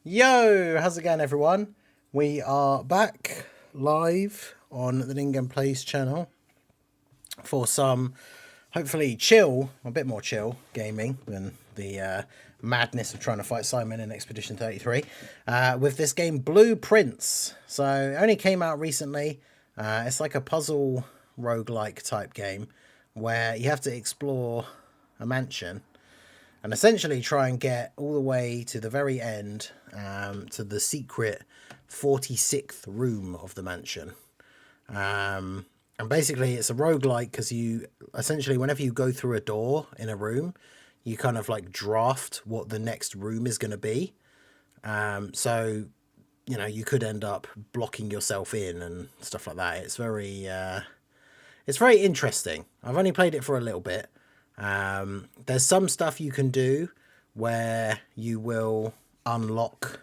Yo, how's it going, everyone? We are back live on the Ningen Plays channel for some hopefully chill, a bit more chill gaming than the madness of trying to fight Simon in Expedition 33 with this game Blueprints. So it only came out recently. It's like a puzzle roguelike type game where you have to explore a mansion and essentially try and get all the way to the very end, to the secret 46th room of the mansion. And basically it's a roguelike because you essentially, whenever you go through a door in a room, you kind of like draft what the next room is going to be. So, you know, you could end up blocking yourself in and stuff like that. It's very interesting. I've only played it for a little bit. There's some stuff you can do where you will unlock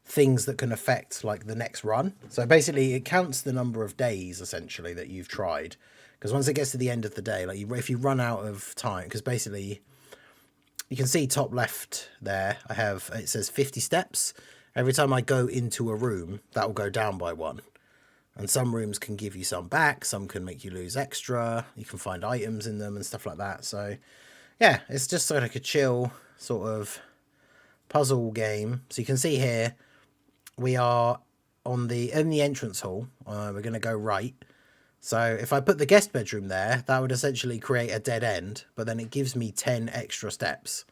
things that can affect like the next run. So basically it counts the number of days essentially that you've tried. Because once it gets to the end of the day, like if you run out of time, because basically you can see top left there, it says 50 steps. Every time I go into a room, that will go down by one. And some rooms can give you some back, some can make you lose extra, you can find items in them and stuff like that. So yeah, it's just sort of like a chill sort of puzzle game. So you can see here, we are in the entrance hall. We're going to go right. So if I put the guest bedroom there, that would essentially create a dead end, but then it gives me 10 extra steps.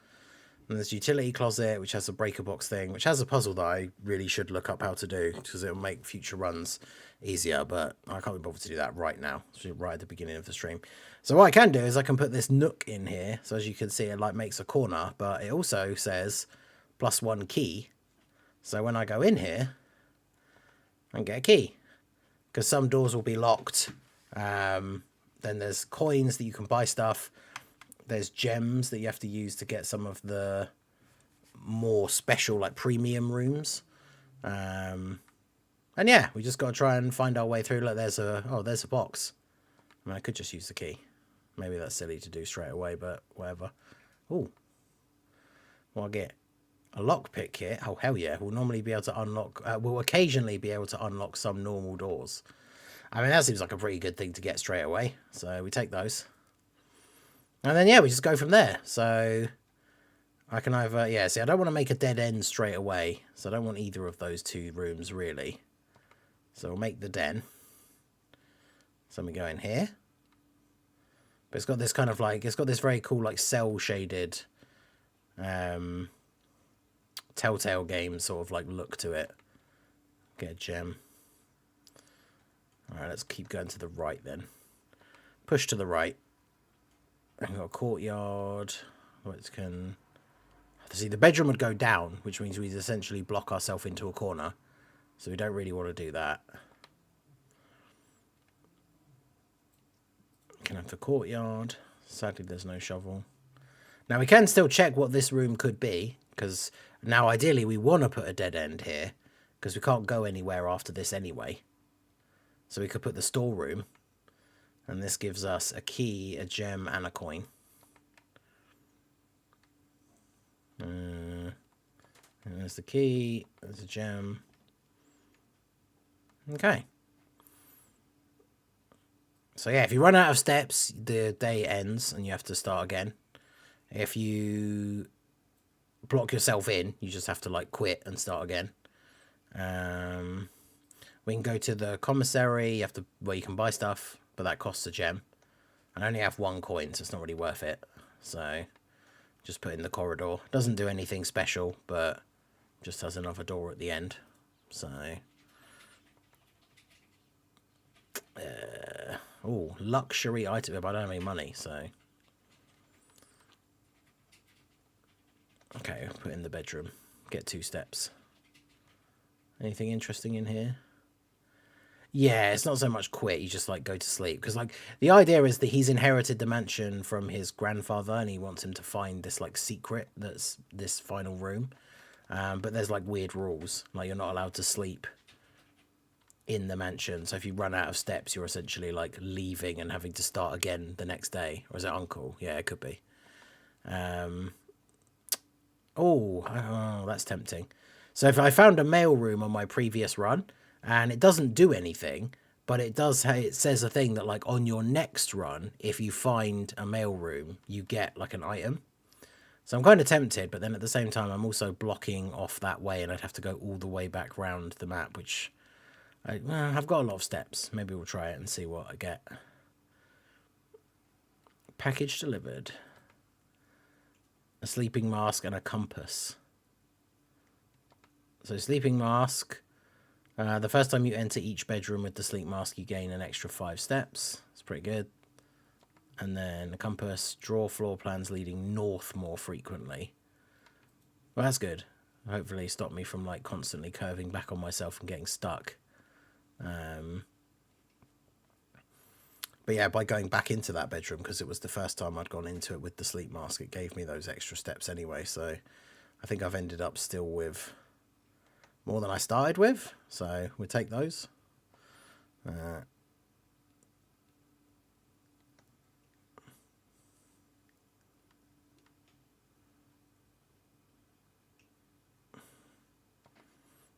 And there's utility closet, which has a breaker box thing, which has a puzzle that I really should look up how to do because it'll make future runs easier, but I can't be bothered to do that right now, right at the beginning of the stream. So what I can do is I can put this nook in here. So as you can see, it like makes a corner, but it also says +1 key. So when I go in here, I can get a key because some doors will be locked. Then there's coins that you can buy stuff. There's gems that you have to use to get some of the more special, like premium rooms. And yeah, we just got to try and find our way through. Like there's a box. I mean, I could just use the key. Maybe that's silly to do straight away, but whatever. Oh, well, I get a lockpick here. Oh, hell yeah. We'll normally be able to unlock, we'll occasionally be able to unlock some normal doors. I mean, that seems like a pretty good thing to get straight away. So we take those. And then, yeah, we just go from there. So I can either, yeah, see, I don't want to make a dead end straight away. So I don't want either of those two rooms, really. So we'll make the den. So we go in here. But it's got this kind of like, it's got this very cool, like, cell-shaded Telltale game sort of, like, look to it. Get a gem. Alright, let's keep going to the right, then. Push to the right. We've got a courtyard, which can... See, the bedroom would go down, which means we'd essentially block ourselves into a corner. So we don't really want to do that. Can have the courtyard. Sadly, there's no shovel. Now, we can still check what this room could be, because now, ideally, we want to put a dead end here, because we can't go anywhere after this anyway. So we could put the storeroom. And this gives us a key, a gem, and a coin. And there's the key. There's a gem. Okay. So yeah, if you run out of steps, the day ends and you have to start again. If you block yourself in, you just have to like quit and start again. We can go to the commissary. Where you can buy stuff. But that costs a gem. I only have 1 coin, so it's not really worth it. So, just put in the corridor. Doesn't do anything special, but just has another door at the end. So, oh, luxury item, but I don't have any money, so. Okay, put in the bedroom. Get 2 steps. Anything interesting in here? Yeah, it's not so much quit, you just like go to sleep. Because like the idea is that he's inherited the mansion from his grandfather and he wants him to find this like secret that's this final room. But there's like weird rules. Like you're not allowed to sleep in the mansion. So if you run out of steps, you're essentially like leaving and having to start again the next day. Or is it uncle? Yeah, it could be. Oh, that's tempting. So if I found a mail room on my previous run and it doesn't do anything, but it does, it says a thing that like on your next run, if you find a mail room, you get like an item. So I'm kind of tempted, but then at the same time, I'm also blocking off that way, and I'd have to go all the way back round the map, which I've got a lot of steps. Maybe we'll try it and see what I get. Package delivered. A sleeping mask and a compass. So sleeping mask. The first time you enter each bedroom with the sleep mask, you gain an extra 5 steps. It's pretty good. And then a compass, draw floor plans leading north more frequently. Well, that's good. Hopefully stop me from like constantly curving back on myself and getting stuck. But yeah, by going back into that bedroom, because it was the first time I'd gone into it with the sleep mask, it gave me those extra steps anyway. So I think I've ended up still with more than I started with. So we'll take those.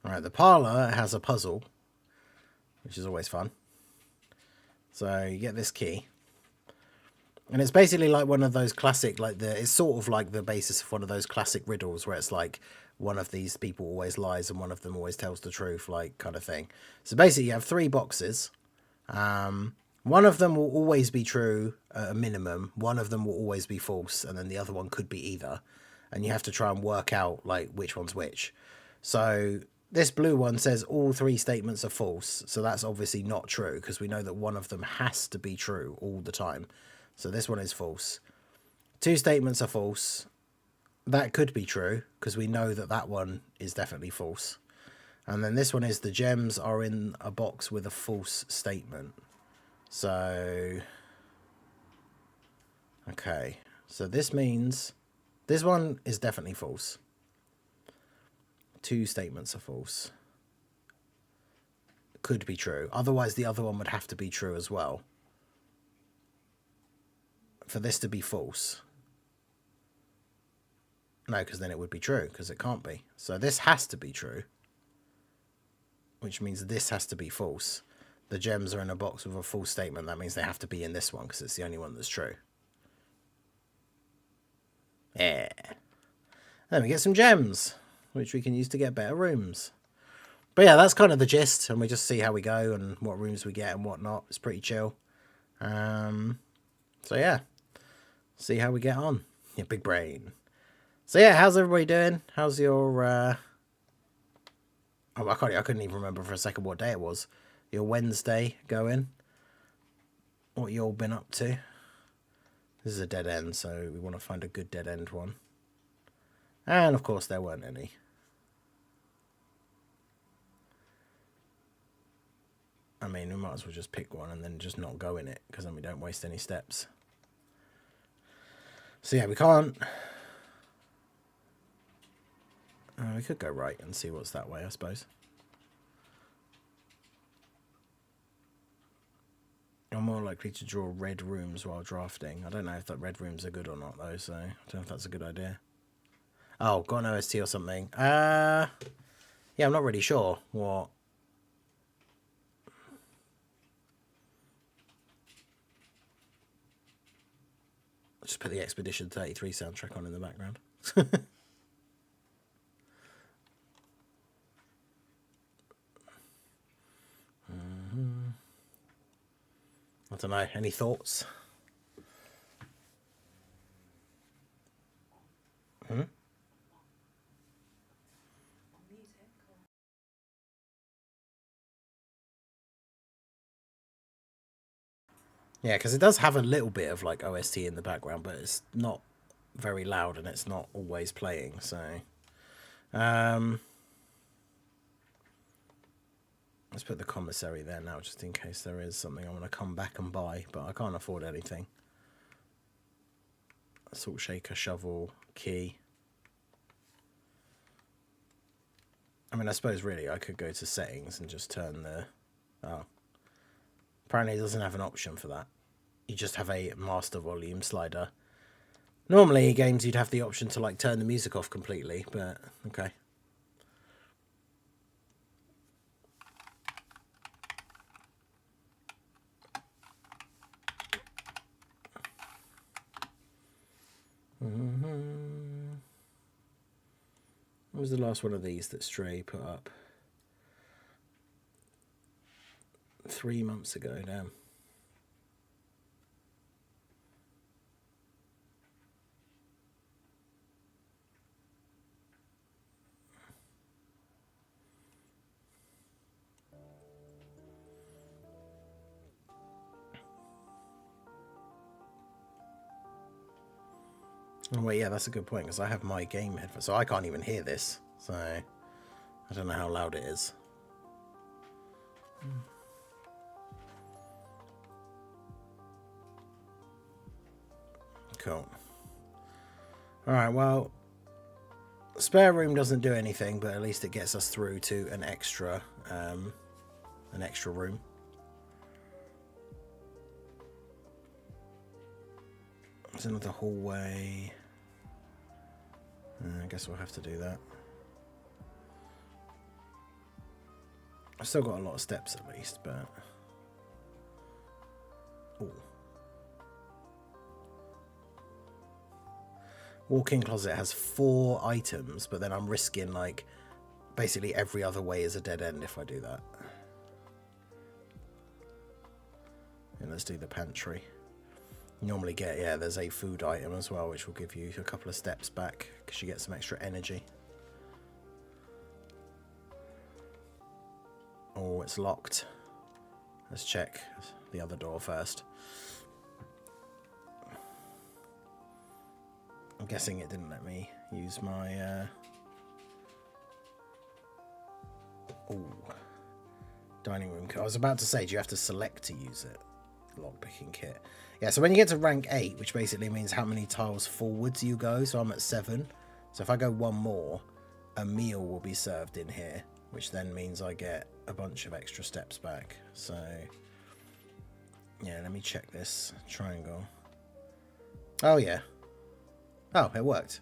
Alright, the parlour has a puzzle, which is always fun. So you get this key. And it's basically like one of those classic, it's sort of like the basis of one of those classic riddles where it's like one of these people always lies and one of them always tells the truth, like kind of thing. So basically you have 3 boxes. One of them will always be true at a minimum. One of them will always be false. And then the other one could be either. And you have to try and work out like which one's which. So this blue one says all 3 statements are false. So that's obviously not true because we know that one of them has to be true all the time. So this one is false. 2 statements are false. That could be true because we know that that one is definitely false. And then this one is the gems are in a box with a false statement. So, okay. So this means this one is definitely false. 2 statements are false. Could be true. Otherwise, the other one would have to be true as well. For this to be false. No, because then it would be true, because it can't be. So this has to be true. Which means this has to be false. The gems are in a box with a false statement. That means they have to be in this one, because it's the only one that's true. Yeah. Then we get some gems, which we can use to get better rooms. But yeah, that's kind of the gist, and we just see how we go and what rooms we get and whatnot. It's pretty chill. So yeah, see how we get on. Yeah, big brain. So yeah, how's everybody doing? How's your oh, I couldn't even remember for a second what day it was. Your Wednesday going? What you all been up to? This is a dead end, so we want to find a good dead end one. And of course there weren't any. I mean, we might as well just pick one and then just not go in it, because then we don't waste any steps. So yeah, we can't. We could go right and see what's that way, I suppose. I'm more likely to draw red rooms while drafting. I don't know if that red rooms are good or not, though, so I don't know if that's a good idea. Oh, got an OST or something. Yeah, I'm not really sure what. I'll just put the Expedition 33 soundtrack on in the background. I don't know. Any thoughts? Yeah, because it does have a little bit of like OST in the background, but it's not very loud and it's not always playing. So, let's put the commissary there now, just in case there is something I want to come back and buy, but I can't afford anything. Salt shaker, shovel, key. I mean, I suppose really I could go to settings and just turn the... Oh. Apparently it doesn't have an option for that. You just have a master volume slider. Normally in games you'd have the option to like turn the music off completely, but okay. What was the last one of these that Stray put up? 3 months ago, damn. Oh wait, yeah, that's a good point, because I have my game headphones, so I can't even hear this. So I don't know how loud it is. Cool. Alright, well, spare room doesn't do anything, but at least it gets us through to an extra room. There's another hallway. I guess we'll have to do that. I've still got a lot of steps at least, but... Ooh. Walk-in closet has 4 items, but then I'm risking, like, basically every other way is a dead end if I do that. And let's do the pantry. You normally get, yeah, there's a food item as well, which will give you a couple of steps back, because you get some extra energy. Oh, it's locked. Let's check the other door first. I'm guessing it didn't let me use my... dining room kit. I was about to say, do you have to select to use it? Lockpicking kit. Yeah, so when you get to rank 8, which basically means how many tiles forwards you go, so I'm at 7. So if I go 1 more, a meal will be served in here, which then means I get a bunch of extra steps back. So, yeah, let me check this triangle. Oh, yeah. Oh, it worked.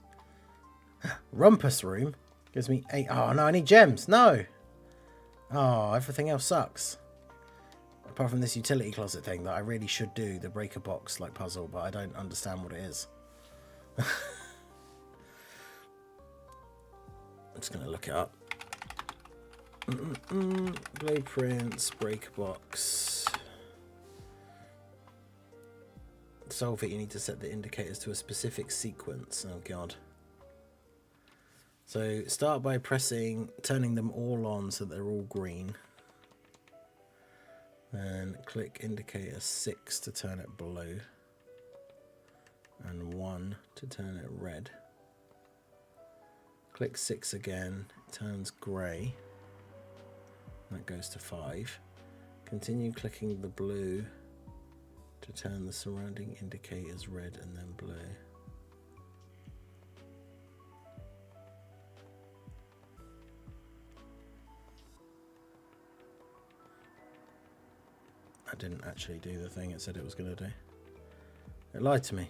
Rumpus room gives me 8. Oh, no, I need gems. No. Oh, everything else sucks. Apart from this utility closet thing that I really should do, the breaker box like puzzle, but I don't understand what it is. I'm just going to look it up. Blueprints, breaker box. Solve it, you need to set the indicators to a specific sequence. Oh god. So start by turning them all on so they're all green. Then click indicator 6 to turn it blue. And 1 to turn it red. Click 6 again, it turns grey. That goes to 5. Continue clicking the blue to turn the surrounding indicators red and then blue. I didn't actually do the thing it said it was going to do. It lied to me.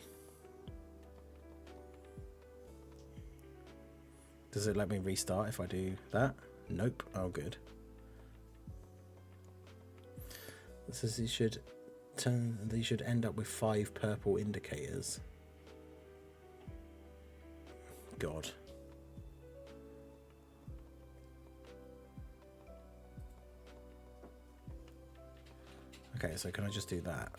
Does it let me restart if I do that? Nope. Oh, good. It says these should end up with 5 purple indicators. God. Okay, so can I just do that?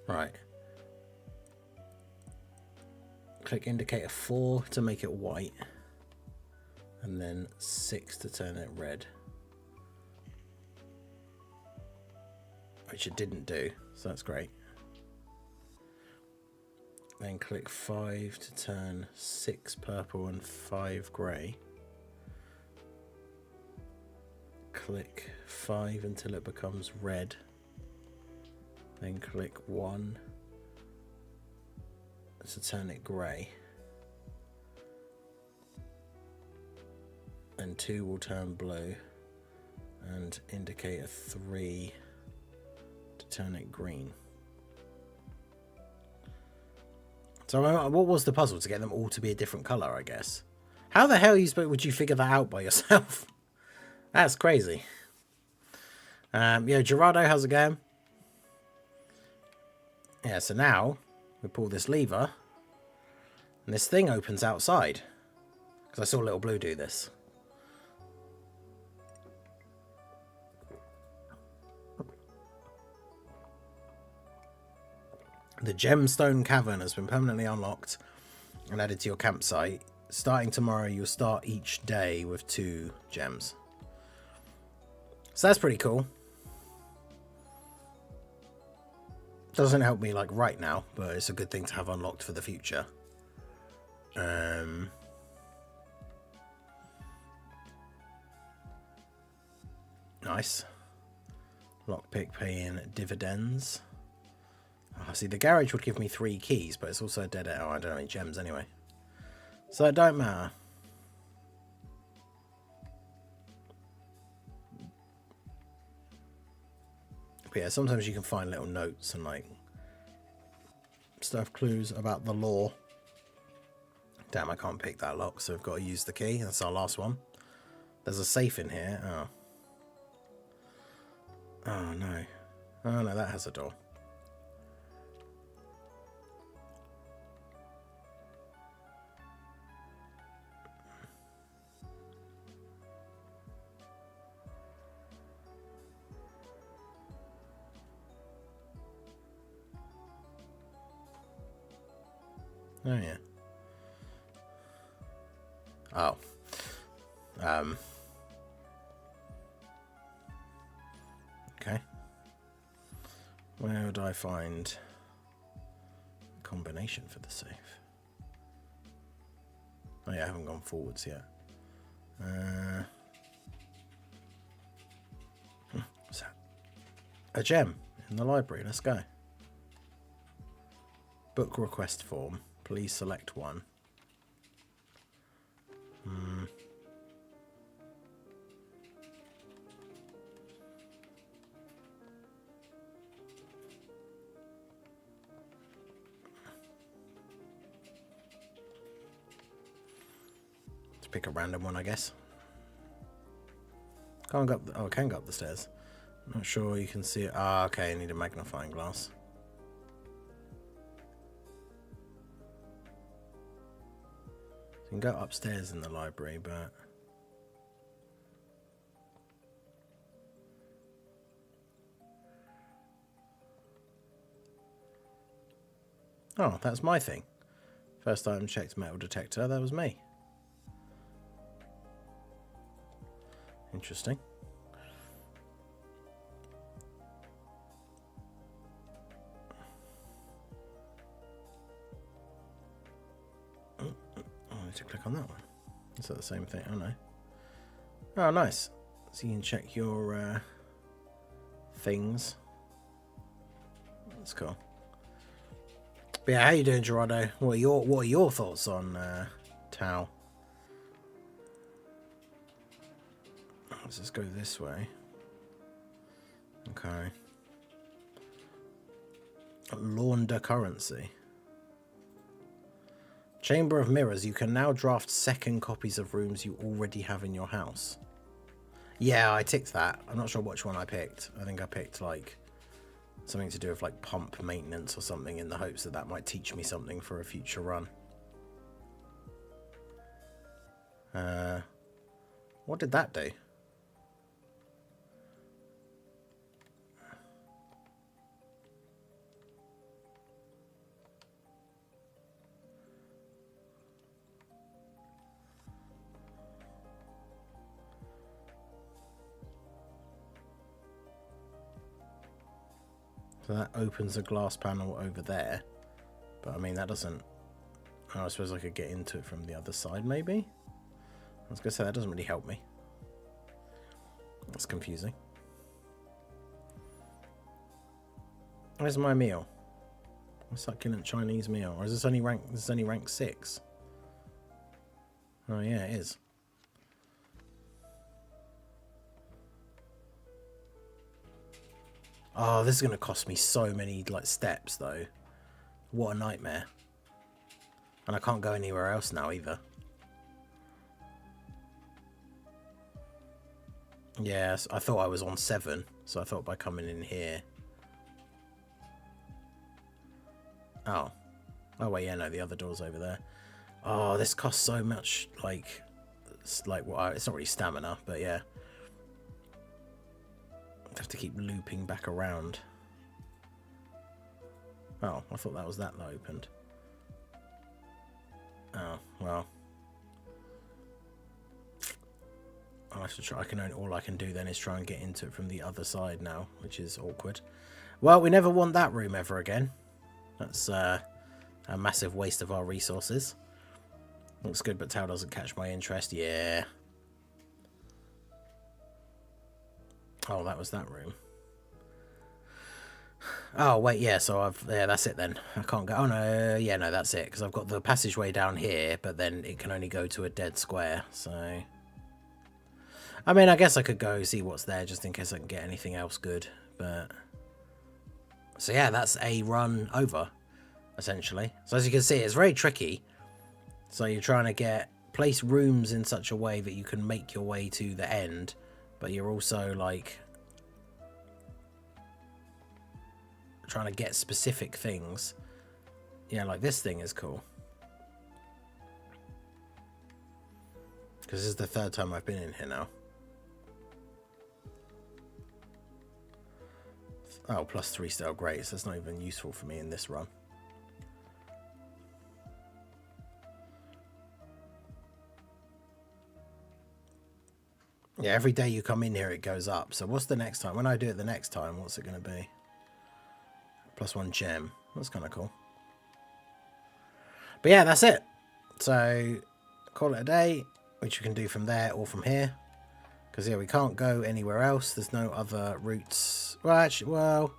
Right. Click indicator 4 to make it white. And then 6 to turn it red. Which it didn't do, so that's great. Then click 5 to turn 6 purple and 5 grey. Click 5 until it becomes red. Then click 1 to turn it grey. And 2 will turn blue. And indicator 3 turn it green. So what was the puzzle? To get them all to be a different colour, I guess. How the hell would you figure that out by yourself? That's crazy. Yo, Gerardo, how's it going? Yeah, so now we pull this lever and this thing opens outside. Because I saw Little Blue do this. The Gemstone Cavern has been permanently unlocked and added to your campsite. Starting tomorrow, you'll start each day with 2 gems. So that's pretty cool. Doesn't help me like right now, but it's a good thing to have unlocked for the future. Nice. Lockpick paying dividends. Oh, see, the garage would give me 3 keys, but it's also a dead end. Oh, I don't have any gems anyway. So it don't matter. But yeah, sometimes you can find little notes and like stuff, clues about the lore. Damn, I can't pick that lock, so we've got to use the key. That's our last one. There's a safe in here. Oh. Oh no. Oh no, that has a door. Oh yeah. Oh. Okay. Where would I find a combination for the safe? Oh yeah, I haven't gone forwards yet. What's that? A gem in the library. Let's go. Book request form. Please select one. Let's pick a random one, I guess. Can't go up. Oh, I can go up the stairs. Not sure you can see it. Ah, okay. I need a magnifying glass. You can go upstairs in the library, but oh, that's my thing. First item checked metal detector. That was me. Interesting. To click on that one. Is that the same thing? Oh no. Oh, nice. So you can check your things. That's cool. But yeah, how you doing, Gerardo? What are your thoughts on Tau? Let's just go this way. Okay. Launder currency. Chamber of Mirrors. You can now draft second copies of rooms you already have in your house. Yeah, I ticked that. I'm not sure which one I picked. I think I picked like something to do with like pump maintenance or something in the hopes that that might teach me something for a future run. What did that do? So that opens a glass panel over there. But I mean, that doesn't... Oh, I suppose I could get into it from the other side, maybe? I was going to say, that doesn't really help me. That's confusing. Where's my meal? My succulent Chinese meal. Or is this only rank 6? Oh yeah, it is. Oh, this is going to cost me so many like steps though. What a nightmare. And I can't go anywhere else now either. Yes, I thought I was on 7, so I thought by coming in here. Oh. Oh wait, yeah, no, the other door's over there. Oh, this costs so much, like it's not really stamina, but yeah. I have to keep looping back around. Oh, I thought that was that opened. Oh, well. I'll have to try. All I can do then is try and get into it from the other side now, which is awkward. Well, we never want that room ever again. That's a massive waste of our resources. Looks good, but Tau doesn't catch my interest. Yeah. Oh, that was that room. Oh, wait, yeah, so that's it then. I can't go. Oh, no, yeah, no, that's it, because I've got the passageway down here, but then it can only go to a dead square, so... I mean, I guess I could go see what's there, just in case I can get anything else good, but... So, yeah, that's a run over, essentially. So, as you can see, it's very tricky. So, you're trying to place rooms in such a way that you can make your way to the end, but you're also, like... trying to get specific things. Yeah, like this thing is cool. Because this is the 3rd time I've been in here now. Oh, +3 still great. So that's not even useful for me in this run. Yeah, every day you come in here, it goes up. So what's the next time? When I do it the next time, what's it going to be? +1 gem. That's kind of cool. But yeah, that's it. So call it a day, which you can do from there or from here. Because yeah, we can't go anywhere else. There's no other routes. Well, actually, well,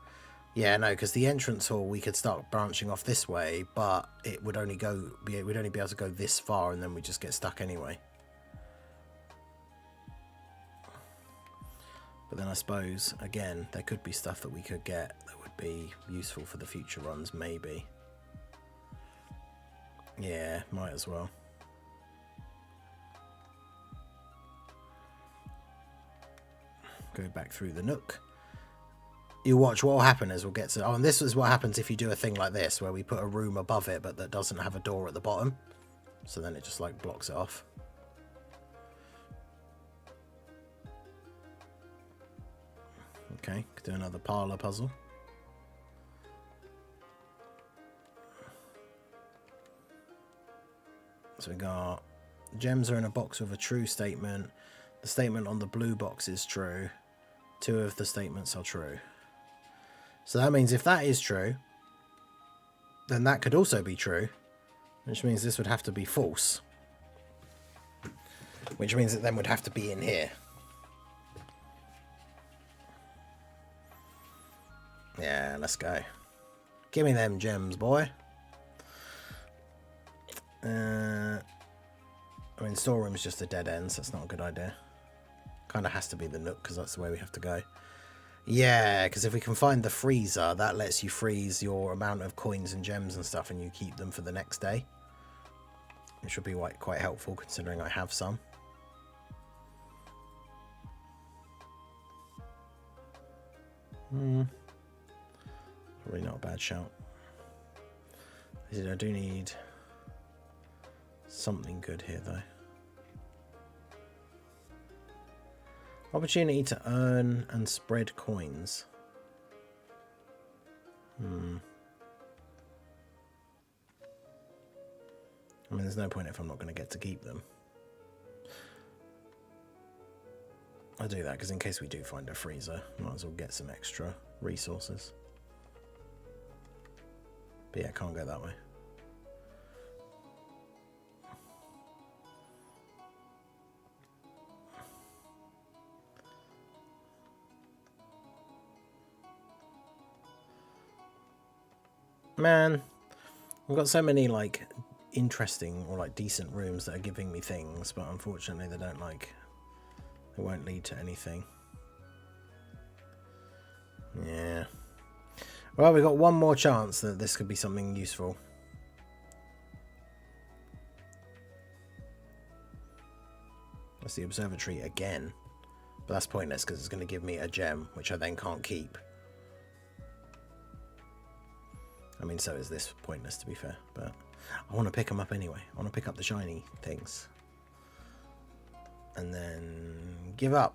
yeah, no, because the entrance hall we could start branching off this way, but it would only be able to go this far, and then we just get stuck anyway. But then I suppose again there could be stuff that we could get that would be useful for the future runs, maybe. Yeah, might as well. Go back through the nook. You watch what will happen is we'll get to... Oh, and this is what happens if you do a thing like this, where we put a room above it, but that doesn't have a door at the bottom. So then it just, like, blocks it off. Okay, could do another parlour puzzle. So we got... Gems are in a box with a true statement. The statement on the blue box is true. 2 of the statements are true. So that means if that is true, then that could also be true, which means this would have to be false. Which means it then would have to be in here. Yeah, let's go. Give me them gems, boy. I mean, storeroom's just a dead end, so that's not a good idea. Kind of has to be the nook, because that's the way we have to go. Yeah, because if we can find the freezer, that lets you freeze your amount of coins and gems and stuff, and you keep them for the next day. Which would be quite helpful, considering I have some. Really not a bad shout. I do need something good here, though. Opportunity to earn and spread coins. I mean, there's no point if I'm not going to get to keep them. I'll do that because in case we do find a freezer, might as well get some extra resources. But yeah, I can't go that way. Man, I've got so many like interesting or like decent rooms that are giving me things, but unfortunately they don't they won't lead to anything. Yeah. Well, we've got one more chance that this could be something useful. That's the observatory again. But that's pointless because it's going to give me a gem, which I then can't keep. I mean, so is this pointless, to be fair. But I want to pick them up anyway. I want to pick up the shiny things. And then give up.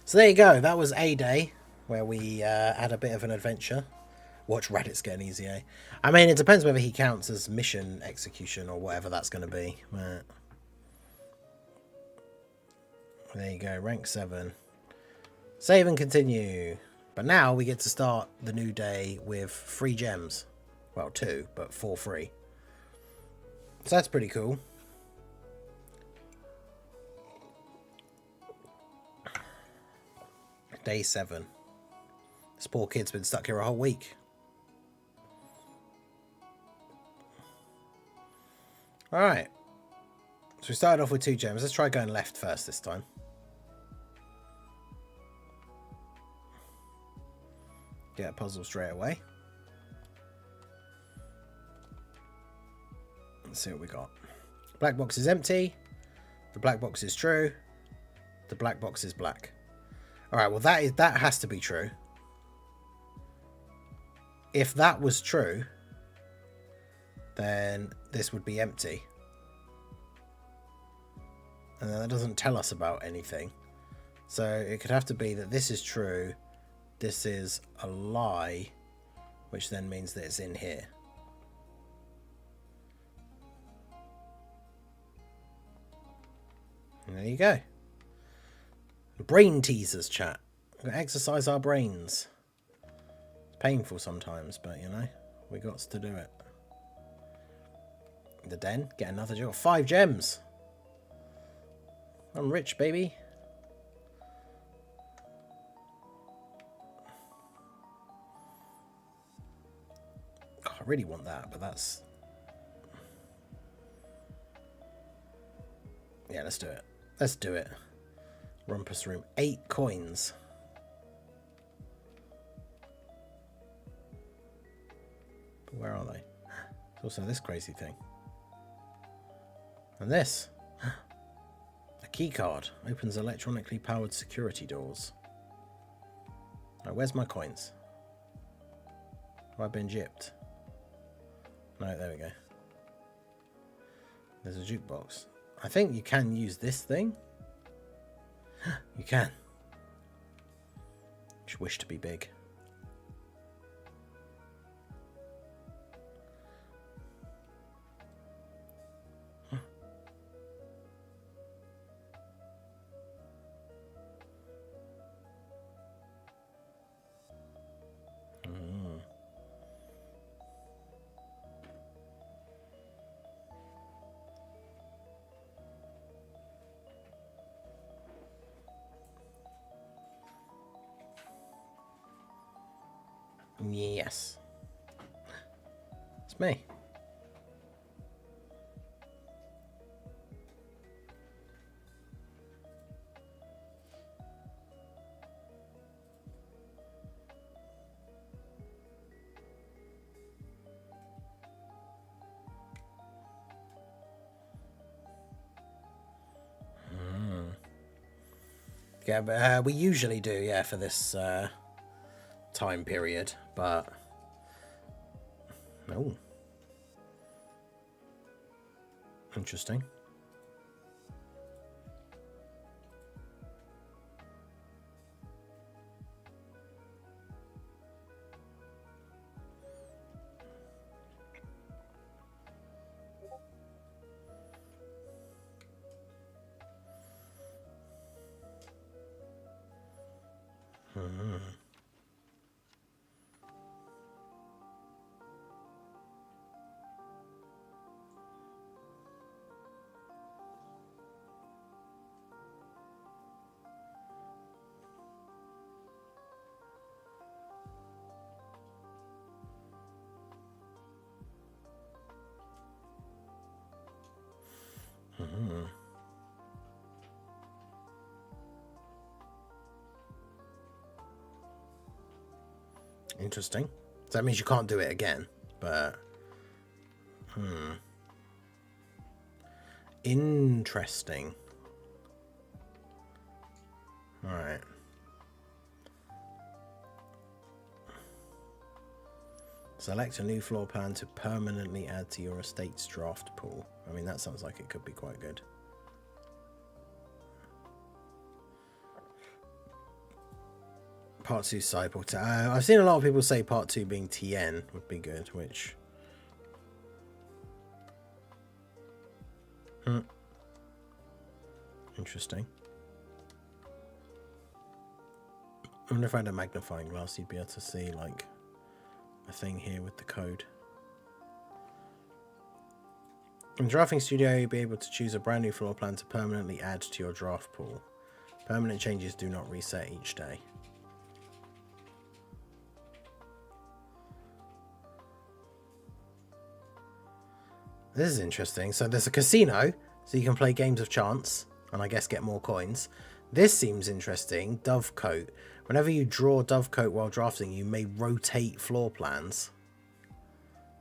So there you go. That was a day where we had a bit of an adventure. Watch Reddit's getting easy, eh? I mean, it depends whether he counts as mission execution or whatever that's going to be. But there you go. Rank 7. Save and continue. But now we get to start the new day with 3 gems. Well, 2, but 4 free. So that's pretty cool. Day 7. This poor kid's been stuck here a whole week. Alright. So we started off with 2 gems. Let's try going left first this time. Get a puzzle straight away. Let's see what we got. Black box is empty. The black box is true. The black box is black. Alright, well that has to be true. If that was true, then this would be empty. And that doesn't tell us about anything. So it could have to be that this is true, this is a lie, which then means that it's in here. And there you go. Brain teasers, chat. We've got to exercise our brains. It's painful sometimes, but you know, we got to do it. The den, get another gem. 5 gems. I'm rich, baby. God, I really want that, but that's... Yeah, let's do it. Let's do it. Rumpus room. 8 coins. But where are they? There's also this crazy thing. And this. A key card. Opens electronically powered security doors. Right, where's my coins? Have I been gypped? No, there we go. There's a jukebox. I think you can use this thing. You can. Just wish to be big. Yes. It's me. Yeah, but we usually do, yeah, for this time period, but oh, interesting. Interesting. So that means you can't do it again, but... Interesting. Alright. Select a new floor plan to permanently add to your estate's draft pool. I mean, that sounds like it could be quite good. Part 2 sideboard. I've seen a lot of people say part 2 being TN would be good, which... Interesting. I wonder if I had a magnifying glass, you'd be able to see, like, a thing here with the code. In the drafting studio, you'll be able to choose a brand new floor plan to permanently add to your draft pool. Permanent changes do not reset each day. This is interesting. So there's a casino, so you can play games of chance, and I guess get more coins. This seems interesting. Dovecote. Whenever you draw Dovecote while drafting, you may rotate floor plans.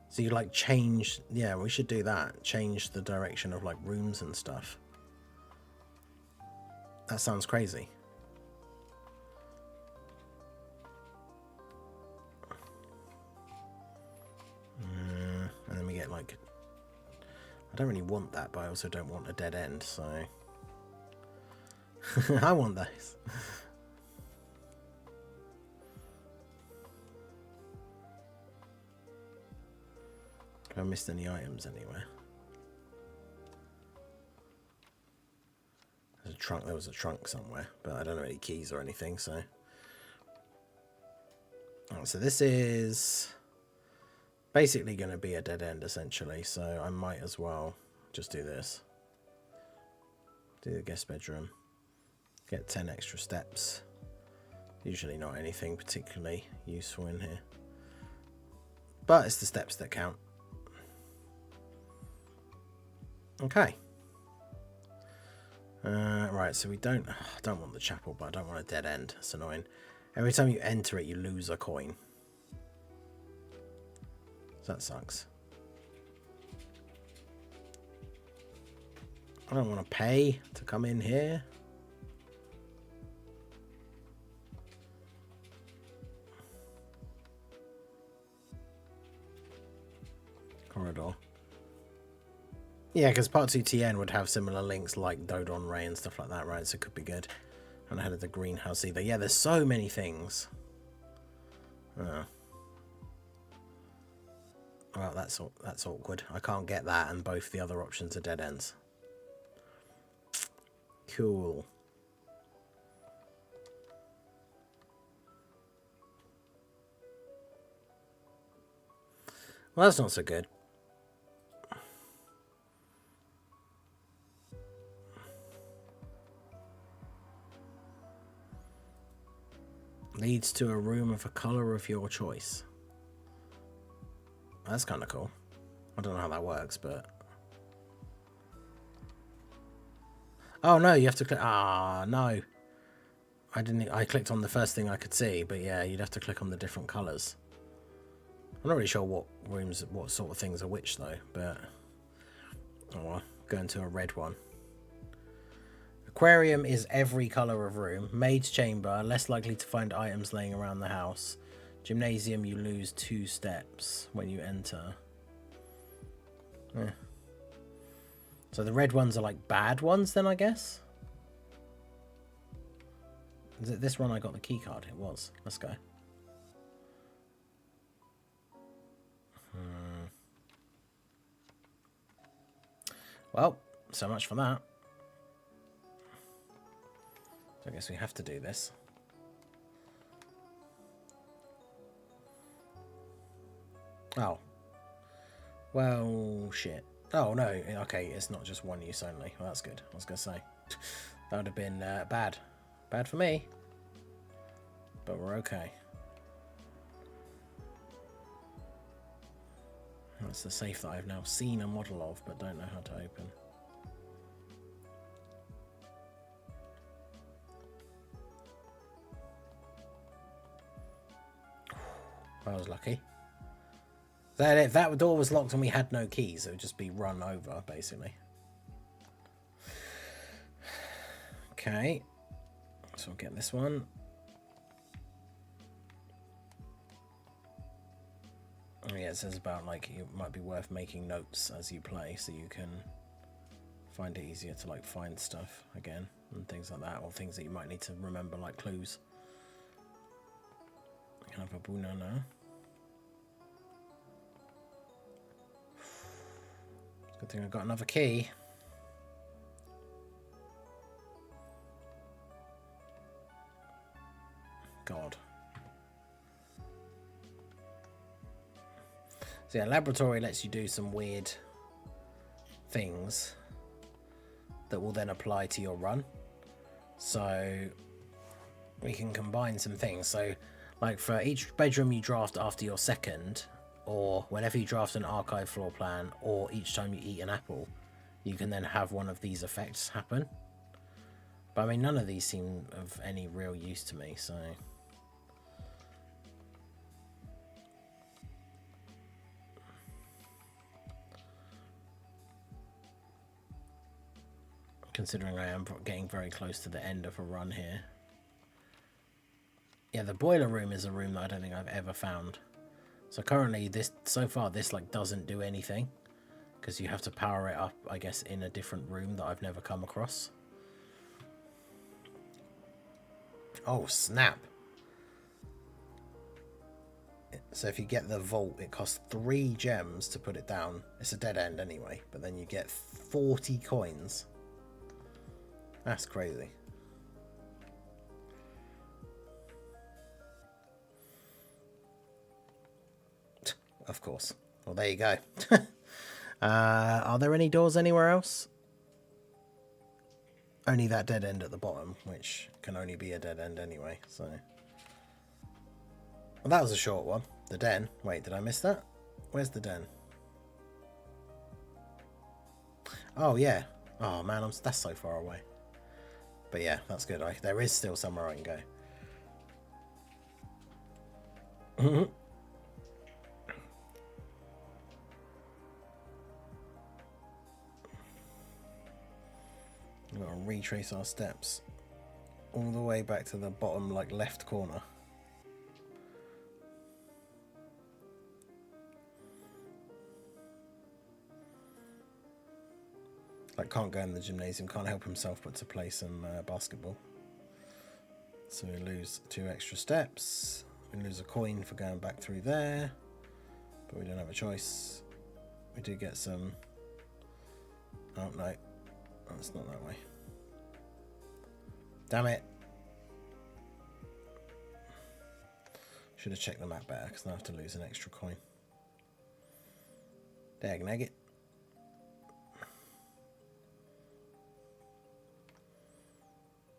So you like change... Yeah, we should do that. Change the direction of like rooms and stuff. That sounds crazy. And then we get like... I don't really want that, but I also don't want a dead end, so... I want those. Have I missed any items anywhere? There's a trunk. There was a trunk somewhere, but I don't know any keys or anything, so... Oh, so this is basically going to be a dead end, essentially, so I might as well just do this. Do the guest bedroom. Get 10 extra steps. Usually not anything particularly useful in here. But it's the steps that count. Okay. Right, so we don't... I don't want the chapel, but I don't want a dead end. It's annoying. Every time you enter it, you lose a coin. So that sucks. I don't want to pay to come in here. Corridor. Yeah, because Part 2 TN would have similar links like Dodon Ray and stuff like that, right? So it could be good. And I had the greenhouse either. Yeah, there's so many things. Oh. Well, that's awkward. I can't get that, and both the other options are dead ends. Cool. Well, that's not so good. Leads to a room of a colour of your choice. That's kind of cool. I don't know how that works, but... Oh, no, you have to click... Ah, no. I clicked on the first thing I could see, but yeah, you'd have to click on the different colours. I'm not really sure what rooms, what sort of things are which, though, but... Oh, well, going to a red one. Aquarium is every colour of room. Maid's chamber, less likely to find items laying around the house. Gymnasium, you lose 2 steps when you enter. So the red ones are like bad ones then, I guess? Is it this one I got the key card? It was. Let's go. Well, so much for that. So I guess we have to do this. Oh. Well, shit. Oh, no. Okay, it's not just one use only. Well, that's good. I was going to say. That would have been bad. Bad for me. But we're okay. That's the safe that I've now seen a model of, but don't know how to open. I was lucky. That if that door was locked and we had no keys, it would just be run over, basically. Okay. So we'll get this one. Oh yeah, it says about like it might be worth making notes as you play so you can find it easier to like find stuff again and things like that, or things that you might need to remember, like clues. Can I have a banana? Good thing I've got another key. God. So yeah, laboratory lets you do some weird things that will then apply to your run. So we can combine some things. So like for each bedroom you draft after your second, or whenever you draft an archive floor plan, or each time you eat an apple, you can then have one of these effects happen. But I mean, none of these seem of any real use to me, so... Considering I am getting very close to the end of a run here. Yeah, the boiler room is a room that I don't think I've ever found. So currently, so far this like doesn't do anything, because you have to power it up, I guess, in a different room that I've never come across. Oh, snap. So if you get the vault, it costs 3 gems to put it down. It's a dead end anyway, but then you get 40 coins. That's crazy. Of course. Well, there you go. Are there any doors anywhere else? Only that dead end at the bottom, which can only be a dead end anyway, so... Well, that was a short one. The den. Wait, did I miss that? Where's the den? Oh, yeah. Oh, man, that's so far away. But yeah, that's good. There is still somewhere I can go. We've got to retrace our steps all the way back to the bottom, like, left corner. Like, can't go in the gymnasium, can't help himself but to play some basketball. So we lose 2 extra steps. We lose a coin for going back through there, but we don't have a choice. We do get some... Oh, no. That's not that way. Damn it. Should have checked the map better, because I have to lose an extra coin. Dag nugget.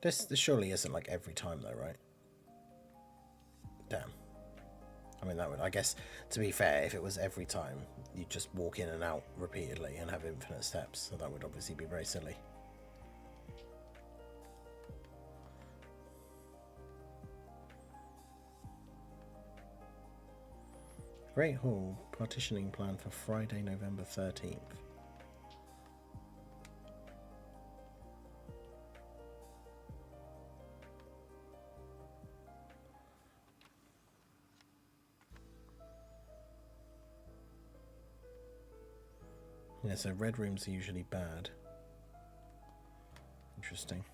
This surely isn't like every time though, right? Damn. I mean, that would, I guess, to be fair, if it was every time, you'd just walk in and out repeatedly and have infinite steps, so that would obviously be very silly. Great Hall partitioning plan for Friday, November 13th. Yeah, so red rooms are usually bad. Interesting.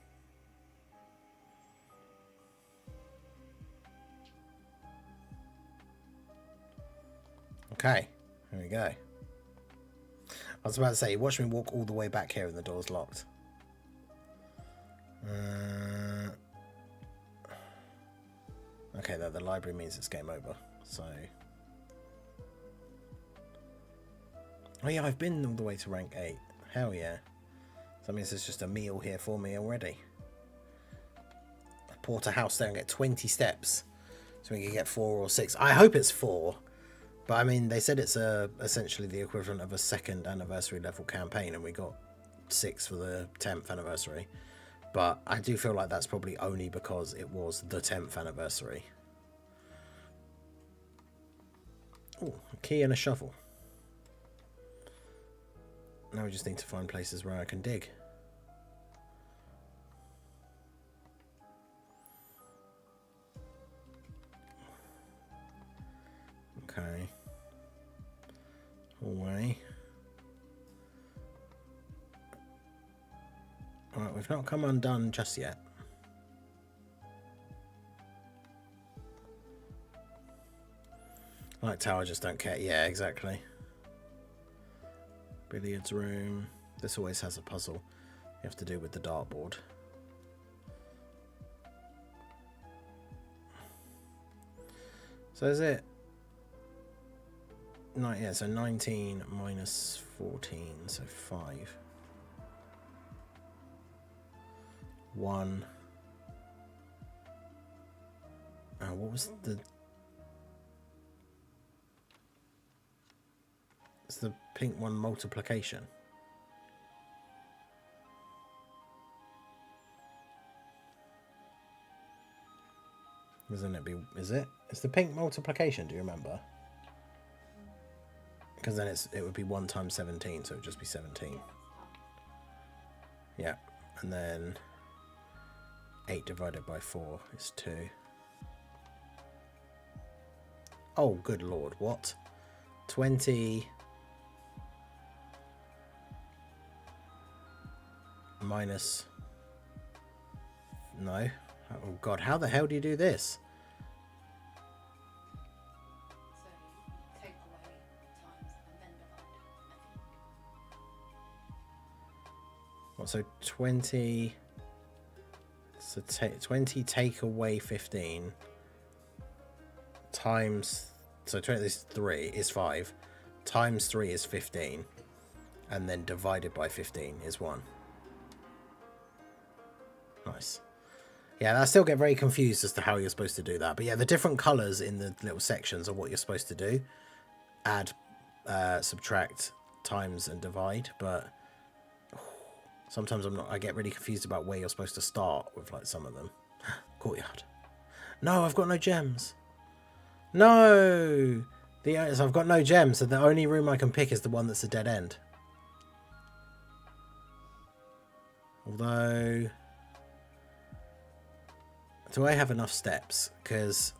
Okay, here we go. I was about to say, watch me walk all the way back here and the door's locked. Okay, the library means it's game over, so... Oh yeah, I've been all the way to rank 8. Hell yeah. So that means there's just a meal here for me already. I porterhouse there and get 20 steps. So we can get 4 or 6. I hope it's 4. But I mean, they said it's essentially the equivalent of a 2nd anniversary level campaign, and we got 6 for the 10th anniversary. But I do feel like that's probably only because it was the 10th anniversary. Oh, a key and a shovel. Now we just need to find places where I can dig. Okay. Away. Alright, we've not come undone just yet. Light tower, just don't care. Yeah, exactly. Billiards room. This always has a puzzle you have to do with the dartboard. So is it... No, yeah, so 19 minus 14, so 5. 1. What was the... It's the pink one, multiplication. Isn't it? Is it? It's the pink multiplication, do you remember? Because then it would be 1 times 17, so it would just be 17. Yeah, and then 8 divided by 4 is 2. Oh, good lord, what? 20 minus... No. Oh god, how the hell do you do this? So take away times and then divide, I think. What, so 20... So 20 take away 15 times... So 20 is 3 is 5. Times 3 is 15. And then divided by 15 is 1. Nice. Yeah, I still get very confused as to how you're supposed to do that. But yeah, the different colours in the little sections are what you're supposed to do. Add, subtract, times and divide. But sometimes I get really confused about where you're supposed to start with like some of them. Courtyard. No, I've got no gems. No! So I've got no gems, so the only room I can pick is the one that's a dead end. Although... Do I have enough steps? Because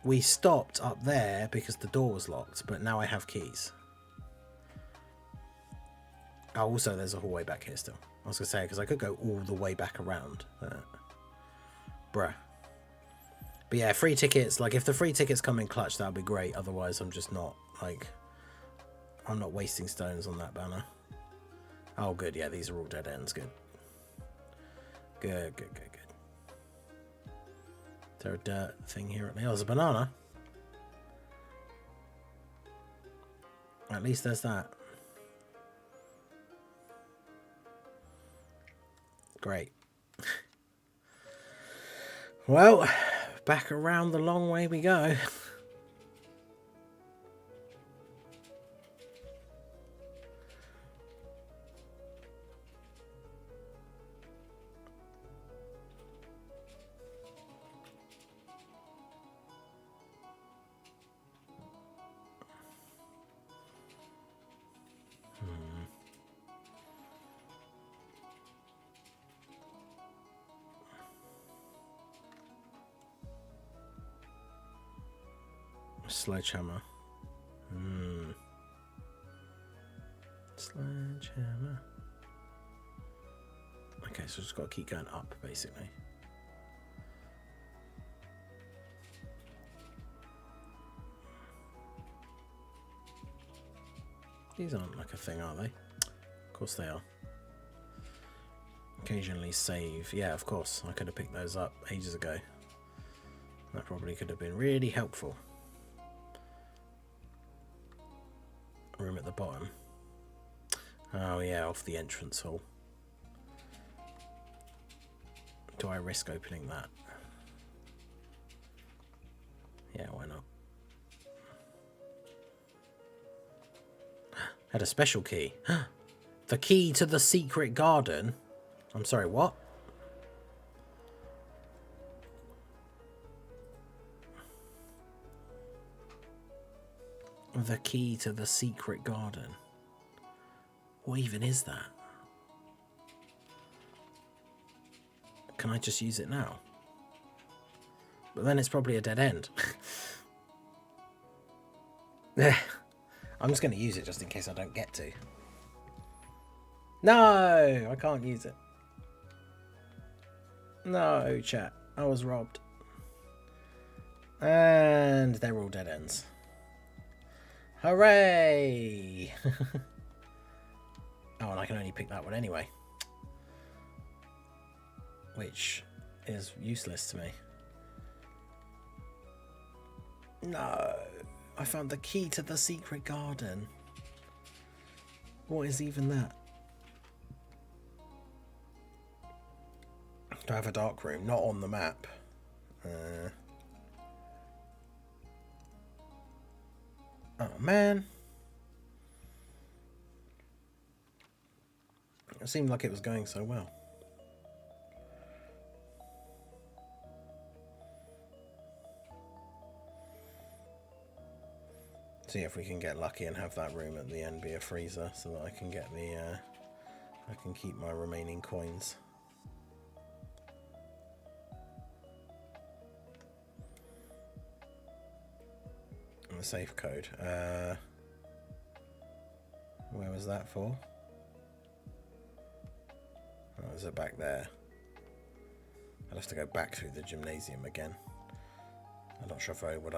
we stopped up there because the door was locked, but now I have keys. Oh, also there's a hallway back here still. I was going to say, because I could go all the way back around. Bruh. But yeah, free tickets. Like, if the free tickets come in clutch, that would be great. Otherwise, I'm just not, like... I'm not wasting stones on that banner. Oh, good. Yeah, these are all dead ends. Good. Good, good, good, good. Is there a dirt thing here? Oh, there's a banana. At least there's that. Great. Well, back around the long way we go. Sledgehammer. Sledgehammer. Okay, so just got to keep going up, basically. These aren't like a thing, are they? Of course they are. Occasionally save. Yeah, of course. I could have picked those up ages ago. That probably could have been really helpful. Room at the bottom. Oh yeah, off the entrance hall. Do I risk opening that? Yeah, why not? Had a special key. The key to the secret garden. I'm sorry, what? The key to the secret garden. What even is that? Can I just use it now? But then it's probably a dead end. I'm just going to use it just in case I don't get to. No, I can't use it. No, chat. I was robbed. And they're all dead ends. Hooray! Oh, and I can only pick that one anyway. Which is useless to me. No. I found the key to the secret garden. What is even that? Do I have a dark room? Not on the map. Oh man. It seemed like it was going so well. See if we can get lucky and have that room at the end be a freezer so that I can get the I can keep my remaining coins. And the safe code. Where was that for? Oh, is it back there? I'll have to go back through the gymnasium again. I'm not sure if I would.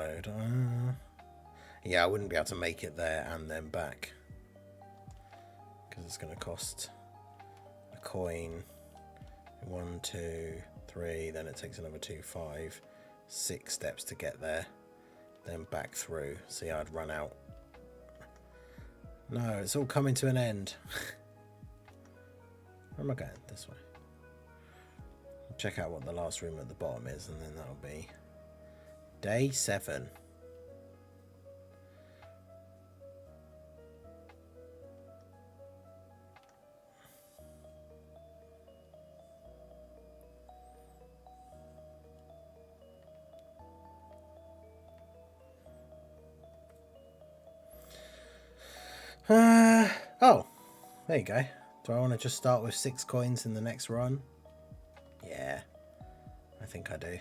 Yeah, I wouldn't be able to make it there and then back because it's going to cost a coin. 1, 2, 3. Then it takes another 2, 5, 6 steps to get there. Then back through. See, I'd run out. No, it's all coming to an end. Where am I going? This way. Check out what the last room at the bottom is, and then that'll be day 7. Oh, there you go. Do I want to just start with 6 coins in the next run? Yeah, I think I do.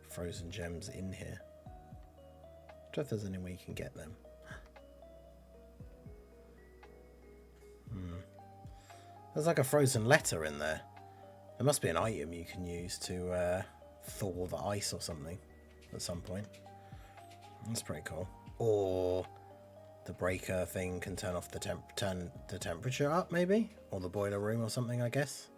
Frozen gems in here. I don't know if there's any way you can get them. There's like a frozen letter in there. There must be an item you can use to thaw the ice or something at some point. That's pretty cool. Or the breaker thing can turn off the turn the temperature up, maybe, or the boiler room or something, I guess.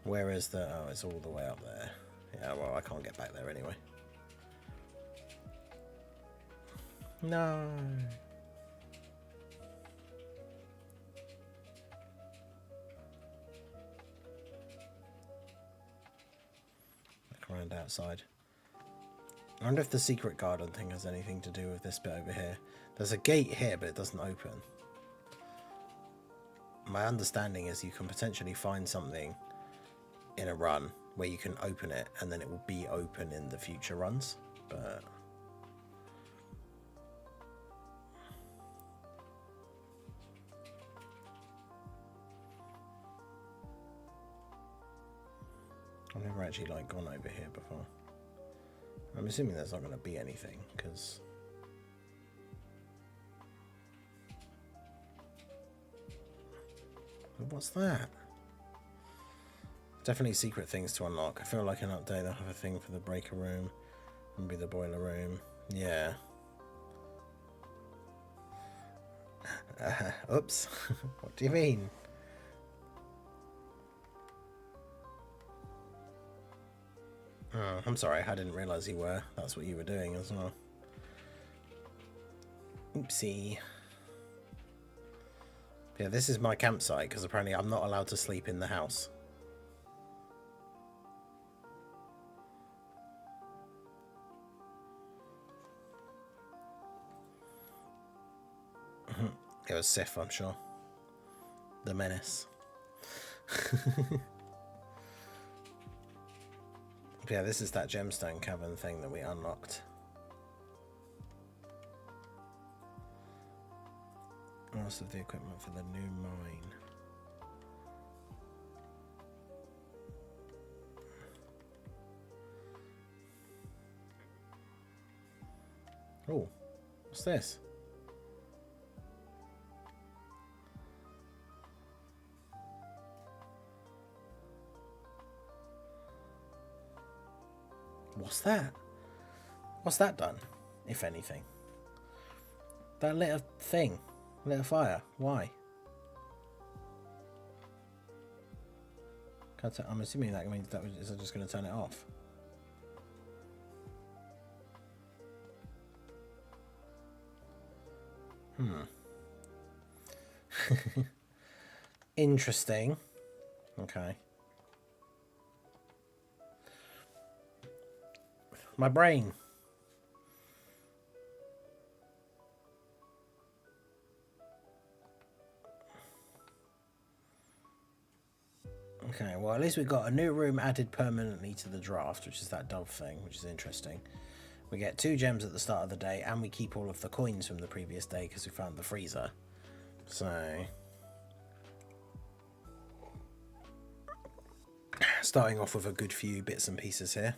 Where is the? Oh, it's all the way up there. Yeah, well, I can't get back there anyway. No. Around outside. I wonder if the secret garden thing has anything to do with this bit over here. There's a gate here, but it doesn't open. My understanding is you can potentially find something in a run where you can open it and then it will be open in the future runs, but I've never actually like gone over here before. I'm assuming there's not going to be anything because what's that? Definitely secret things to unlock. I feel like an update they'll have a thing for the breaker room, maybe the boiler room. Yeah. Oops. What do you mean? Oh, I'm sorry, I didn't realise you were. That's what you were doing as well. Oopsie. Yeah, this is my campsite because apparently I'm not allowed to sleep in the house. It was Sif, I'm sure. The menace. Yeah, this is that gemstone cavern thing that we unlocked. Most of the equipment for the new mine. Oh, what's this? What's that? What's that done, if anything? That lit a thing. Lit a fire. Why? I'm assuming that means that is just going to turn it off. Interesting. Okay. My brain. Okay, well at least we've got a new room added permanently to the draft, which is that dove thing, which is interesting. We get 2 gems at the start of the day, and we keep all of the coins from the previous day because we found the freezer. So, starting off with a good few bits and pieces here.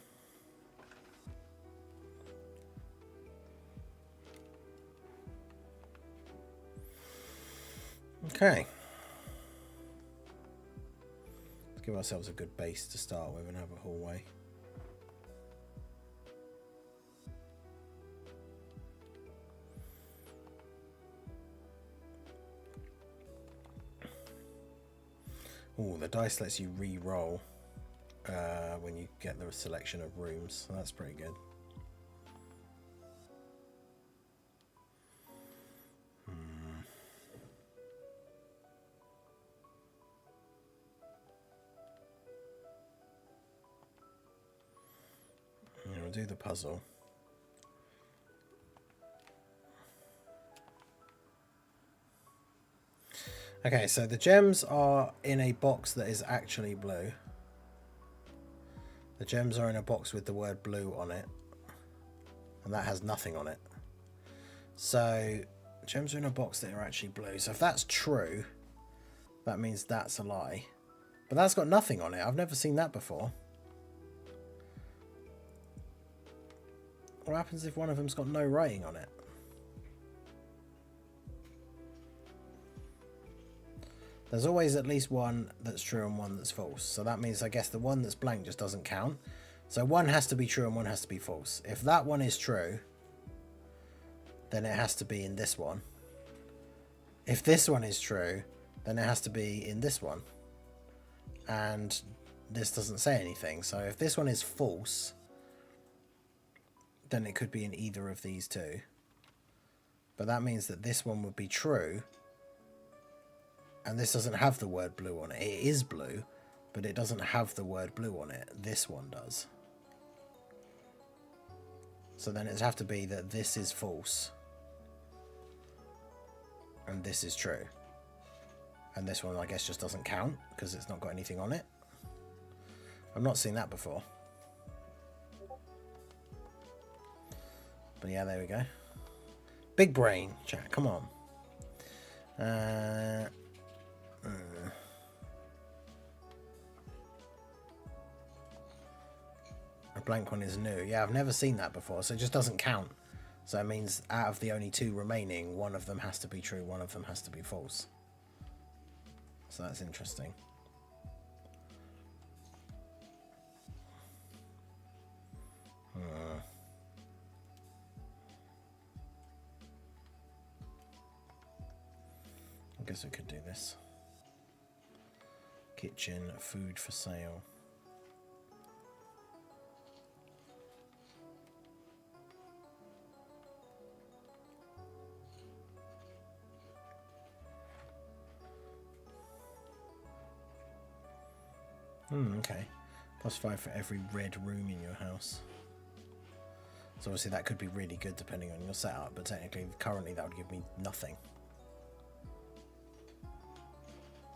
Okay. Let's give ourselves a good base to start with and have a hallway. Oh, the dice lets you re-roll when you get the selection of rooms, so that's pretty good. We'll do the puzzle. Okay, so the gems are in a box that is actually blue. The gems are in a box with the word blue on it, and that has nothing on it. So gems are in a box that are actually blue. So if that's true, that means that's a lie. But that's got nothing on it. I've never seen that before. What happens if one of them's got no writing on it? There's always at least one that's true and one that's false. So that means, I guess, the one that's blank just doesn't count. So one has to be true and one has to be false. If that one is true, then it has to be in this one. If this one is true, then it has to be in this one. And this doesn't say anything. So if this one is false, then it could be in either of these two. But that means that this one would be true. And this doesn't have the word blue on it. It is blue, but it doesn't have the word blue on it. This one does. So then it'd have to be that this is false. And this is true. And this one, I guess, just doesn't count because it's not got anything on it. I've not seen that before. But yeah, there we go. Big brain, chat, come on. A blank one is new. Yeah, I've never seen that before, so it just doesn't count. So it means out of the only 2 remaining, one of them has to be true, one of them has to be false. So that's interesting. I guess we could do this. Kitchen, food for sale. Okay. +5 for every red room in your house. So obviously that could be really good depending on your setup, but technically currently that would give me nothing.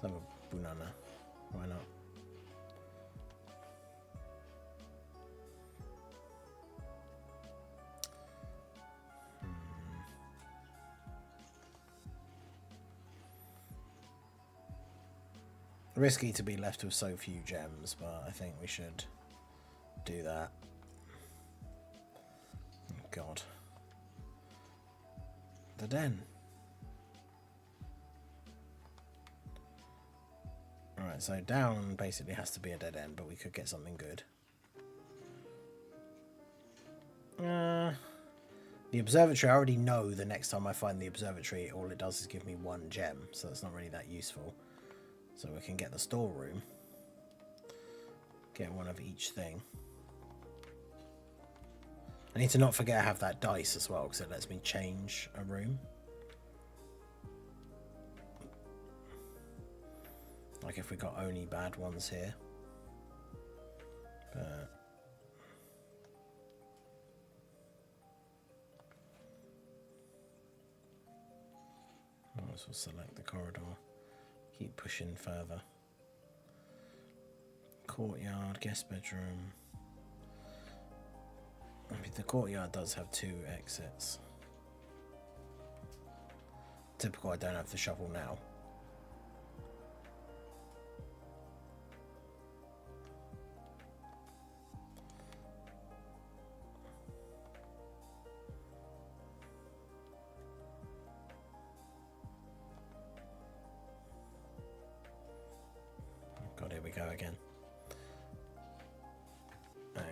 Let's have a banana. Why not? Risky to be left with so few gems, but I think we should do that. Oh God. The den. Alright, so down basically has to be a dead end, but we could get something good. The observatory, I already know the next time I find the observatory, all it does is give me 1 gem, so it's not really that useful. So we can get the storeroom. Get one of each thing. I need to not forget I have that dice as well, because it lets me change a room. Like if we got only bad ones here. But might as well select the corridor. Keep pushing further. Courtyard, guest bedroom. I mean, the courtyard does have 2 exits. Typical, I don't have the shovel now. God, here we go again.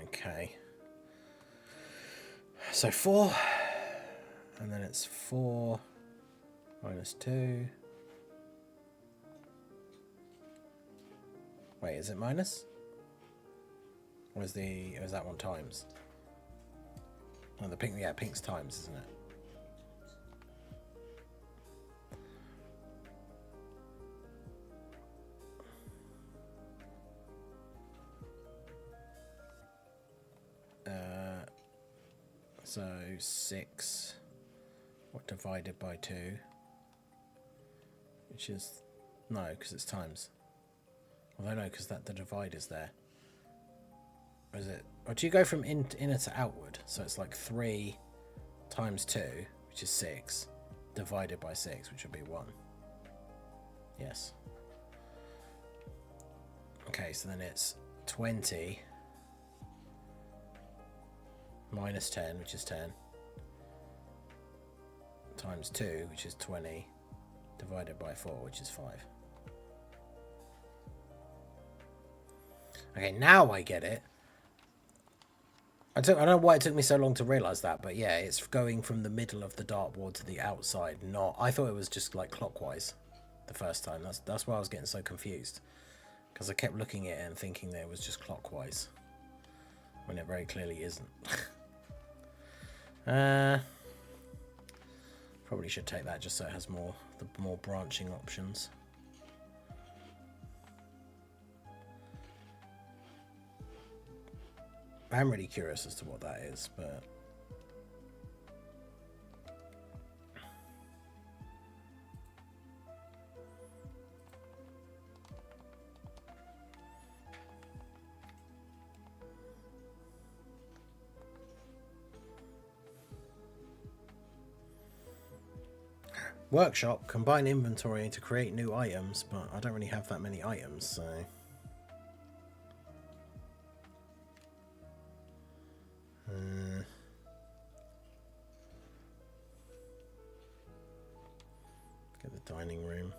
Okay. So 4, and then it's 4 minus 2. Wait, is it minus? Or is that one times? Oh, the pink, yeah, pink's times, isn't it? So 6, what, divided by 2, which is, no, because it's times. Although no, because the divide is there. Or is it, or do you go from inner to outward? So it's like 3 times 2, which is 6, divided by 6, which would be 1. Yes. Okay, so then it's 20 minus 10, which is 10, times 2, which is 20, divided by 4, which is 5. Okay, now I get it. I don't know why it took me so long to realise that, but yeah, it's going from the middle of the dartboard to the outside, not... I thought it was just like clockwise the first time. That's why I was getting so confused. Because I kept looking at it and thinking that it was just clockwise, when it very clearly isn't. Probably should take that just so it has more branching options. I am really curious as to what that is, but workshop, combine inventory to create new items, but I don't really have that many items, so... Get the dining room.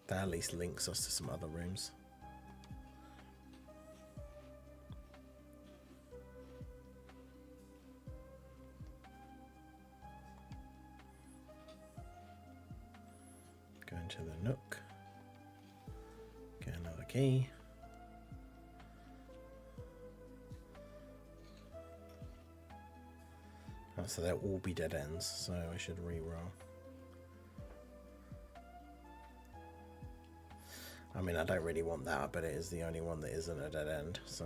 That at least links us to some other rooms. Go into the nook. Get another key. Oh, so they'll all be dead ends, so I should re-roll. I mean, I don't really want that, but it is the only one that isn't a dead end, so...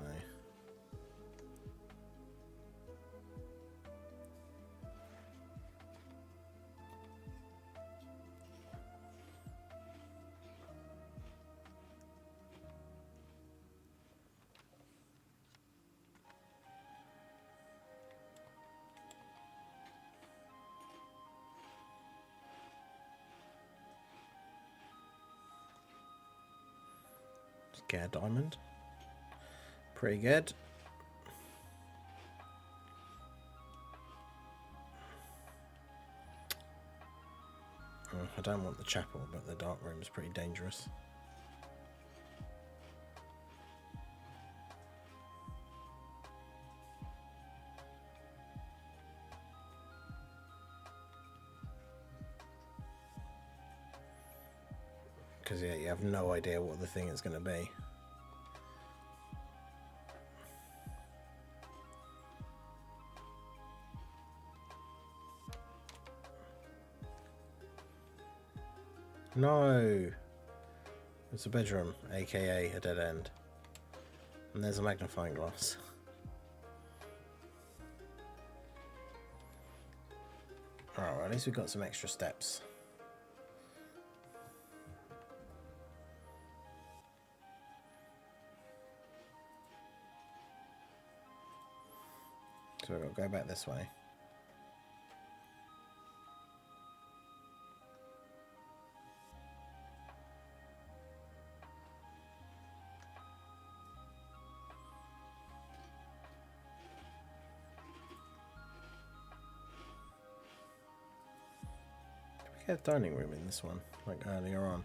Get a diamond. Pretty good. Oh, I don't want the chapel, but the dark room is pretty dangerous. Because yeah, you have no idea what the thing is going to be. No! It's a bedroom, aka a dead end. And there's a magnifying glass. Alright, well, at least we've got some extra steps. So we've got to go back this way. Did we get a dining room in this one, like earlier on?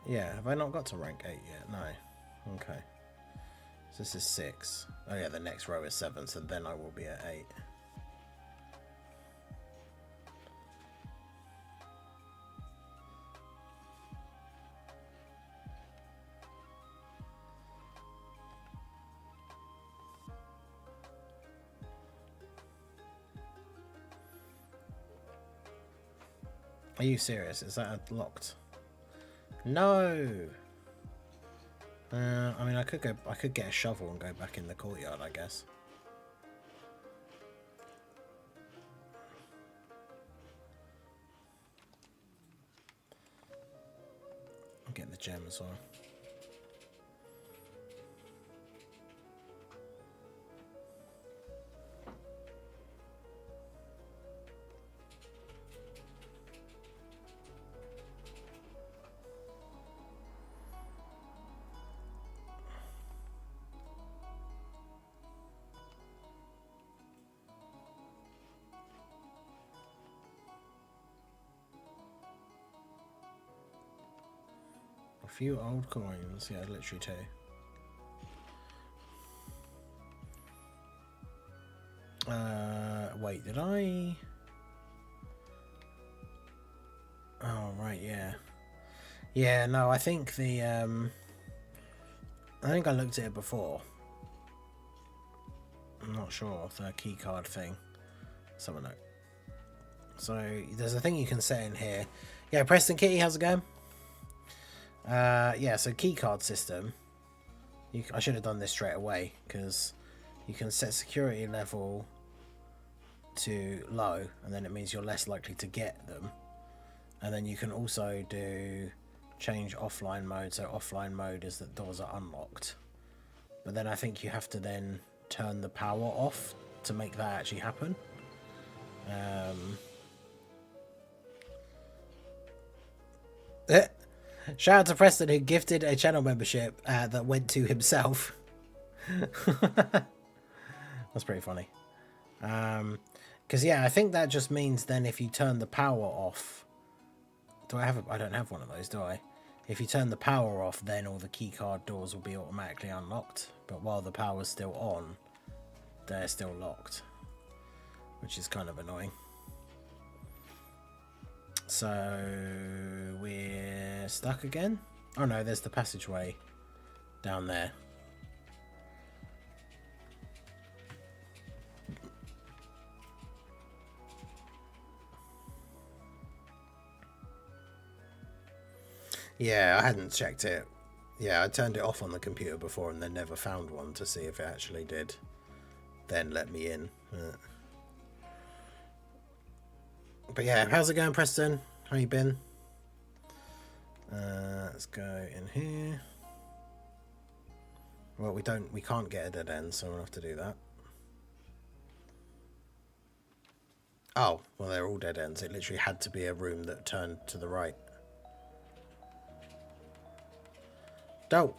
Yeah, have I not got to rank 8 yet? No. Okay. So this is 6. Oh yeah, the next row is 7, so then I will be at 8. Are you serious? Is that locked? No! I mean, I could get a shovel and go back in the courtyard, I guess. I'll get the gem as well. A few old coins, yeah, literally 2. Wait, did I? Oh, right, yeah. Yeah, no, I think the, I think I looked at it before. I'm not sure, the key card thing. Someone know. So, there's a thing you can set in here. Yeah, Preston Kitty, how's it going? Yeah, so keycard system. I should have done this straight away, because you can set security level to low, and then it means you're less likely to get them. And then you can also do change offline mode, so offline mode is that doors are unlocked. But then I think you have to then turn the power off to make that actually happen. Shout out to Preston, who gifted a channel membership that went to himself. That's pretty funny. Because yeah, I think that just means then if you turn the power off, I don't have one of those, do I? If you turn the power off, then all the keycard doors will be automatically unlocked. But while the power's still on, they're still locked, which is kind of annoying. So we're stuck again? Oh no, there's the passageway down there. Yeah, I hadn't checked it. Yeah, I turned it off on the computer before and then never found one to see if it actually did then let me in. But yeah, how's it going, Preston? How you been? Let's go in here. Well, we can't get a dead end, so we'll have to do that. Oh, well, they're all dead ends. It literally had to be a room that turned to the right. Don't.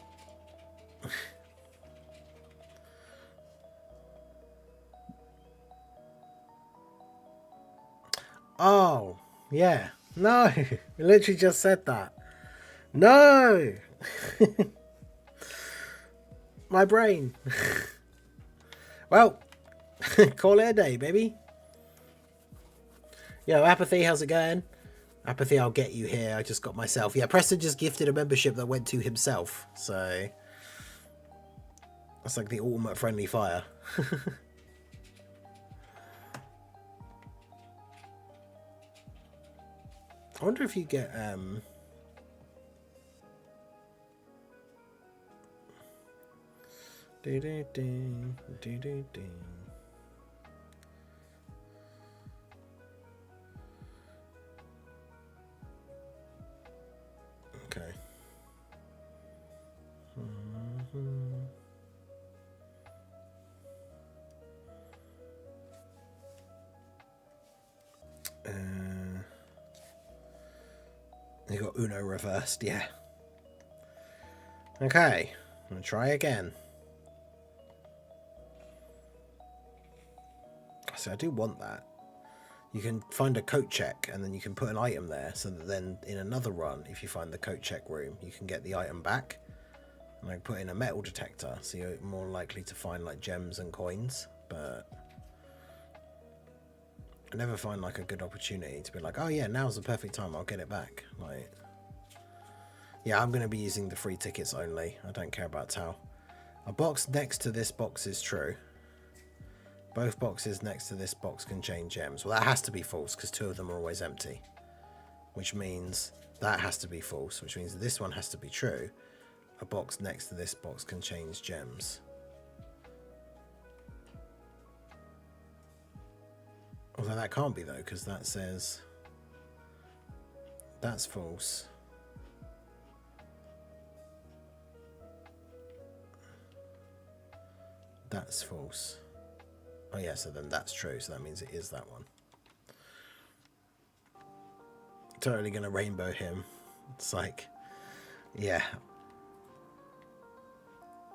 Oh, yeah. No, you literally just said that. No! My brain. Well, call it a day, baby. Yo, Apathy, how's it going? Apathy, I'll get you here. I just got myself. Yeah, Preston just gifted a membership that went to himself. So, that's like the ultimate friendly fire. I wonder if you get, Okay. You got Uno reversed, yeah. Okay, I'm gonna try again. So I do want that. You can find a coat check and then you can put an item there so that then in another run, if you find the coat check room, you can get the item back. And I put in a metal detector so you're more likely to find like gems and coins, but I never find like a good opportunity to be like, oh yeah, now's the perfect time, I'll get it back. Like, yeah, I'm going to be using the free tickets only. I don't care about Tau. A box next to this box is true. Both boxes next to this box contain gems. Well, that has to be false because two of them are always empty. Which means that has to be false, which means this one has to be true. A box next to this box contains gems. Although that can't be though, because that says that's false. That's false. Oh yeah, so then that's true, so that means it is that one. Totally gonna rainbow him. It's like, yeah.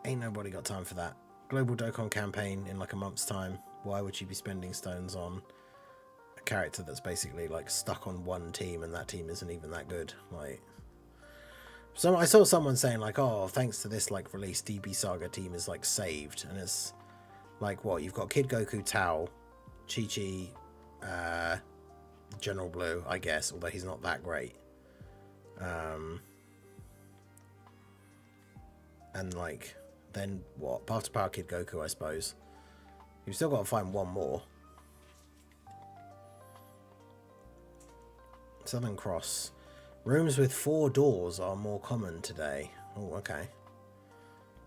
Ain't nobody got time for that. Global Dokkan campaign in like a month's time. Why would you be spending stones on a character that's basically like stuck on one team and that team isn't even that good? Like, so I saw someone saying like, oh, thanks to this like release, DB Saga team is like saved, and it's like, what, you've got Kid Goku, Tao, Chi-Chi, General Blue, I guess, although he's not that great. And like, then what? Path to Power Kid Goku, I suppose. You've still got to find one more. Southern Cross. Rooms with 4 doors are more common today. Oh, okay.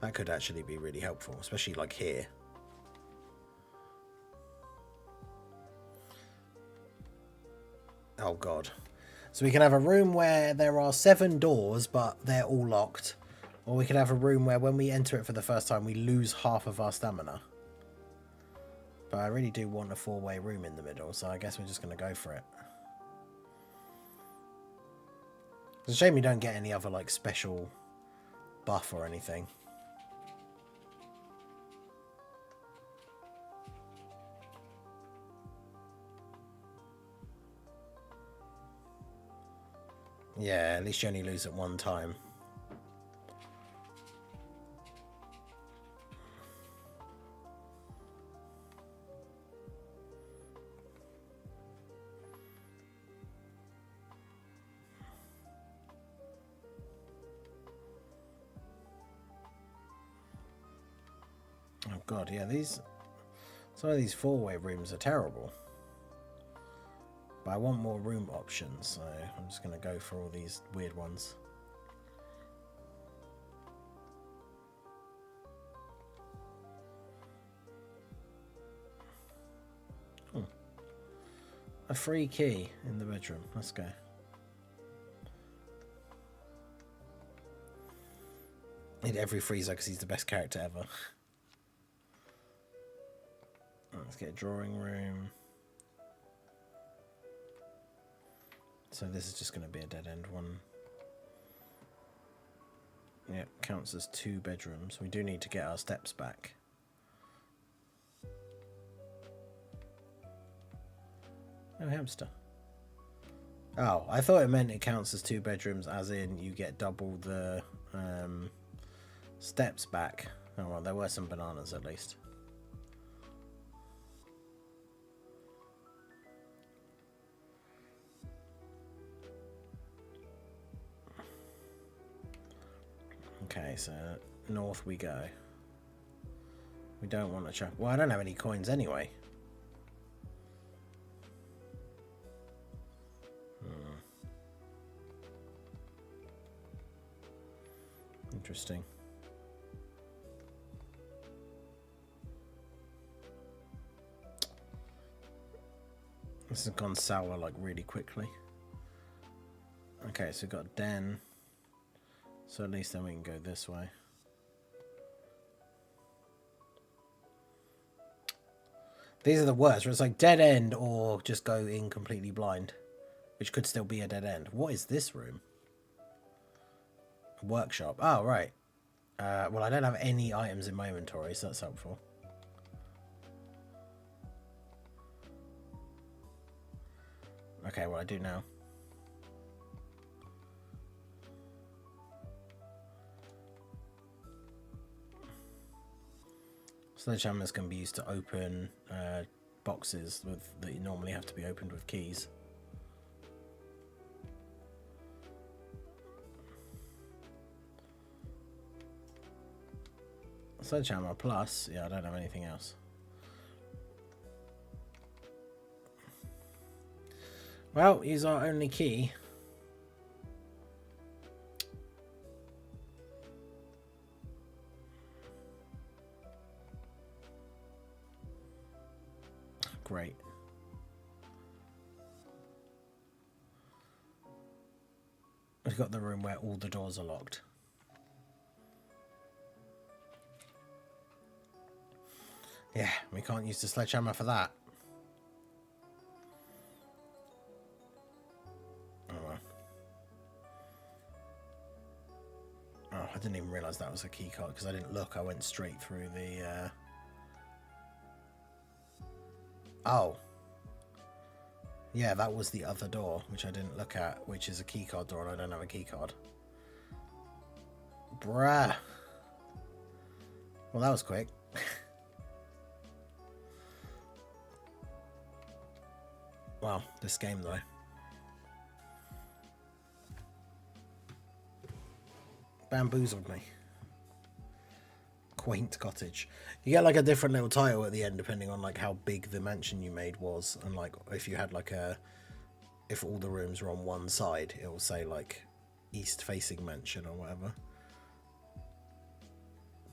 That could actually be really helpful, especially like here. Oh god. So we can have a room where there are 7 doors, but they're all locked. Or we could have a room where when we enter it for the first time, we lose half of our stamina. But I really do want a 4-way room in the middle, so I guess we're just going to go for it. It's a shame we don't get any other like special buff or anything. Yeah, at least you only lose at one time. Oh god, yeah, some of these 4-way rooms are terrible. But I want more room options, so I'm just going to go for all these weird ones. A free key in the bedroom. Let's go. Need every Frieza because he's the best character ever. Let's get a drawing room. So this is just going to be a dead end one. Yeah, counts as 2 bedrooms. We do need to get our steps back. Oh, hamster. Oh, I thought it meant it counts as 2 bedrooms, as in you get double the steps back. Oh well, there were some bananas at least. Okay, so north we go. We don't want to chuck. Well, I don't have any coins anyway. Interesting. This has gone sour like really quickly. Okay, so we've got a den. So at least then we can go this way. These are the worst, where it's like dead end or just go in completely blind. Which could still be a dead end. What is this room? Workshop. Oh, right. Well, I don't have any items in my inventory, so that's helpful. Okay, well, I do now. Sledgehammers can be used to open boxes that you normally have to be opened with keys. Sledgehammer plus, yeah, I don't have anything else. Well, use our only key. Great. We've got the room where all the doors are locked. Yeah, we can't use the sledgehammer for that. Oh well. Oh, I didn't even realise that was a key card because I didn't look. I went straight through the... Oh. Yeah, that was the other door, which I didn't look at, which is a key card door, and I don't have a key card. Bruh. Well, that was quick. Wow, this game though. Bamboozled me. Quaint cottage. You get like a different little title at the end depending on like how big the mansion you made was, and like if you had like if all the rooms were on one side, it will say like east facing mansion or whatever.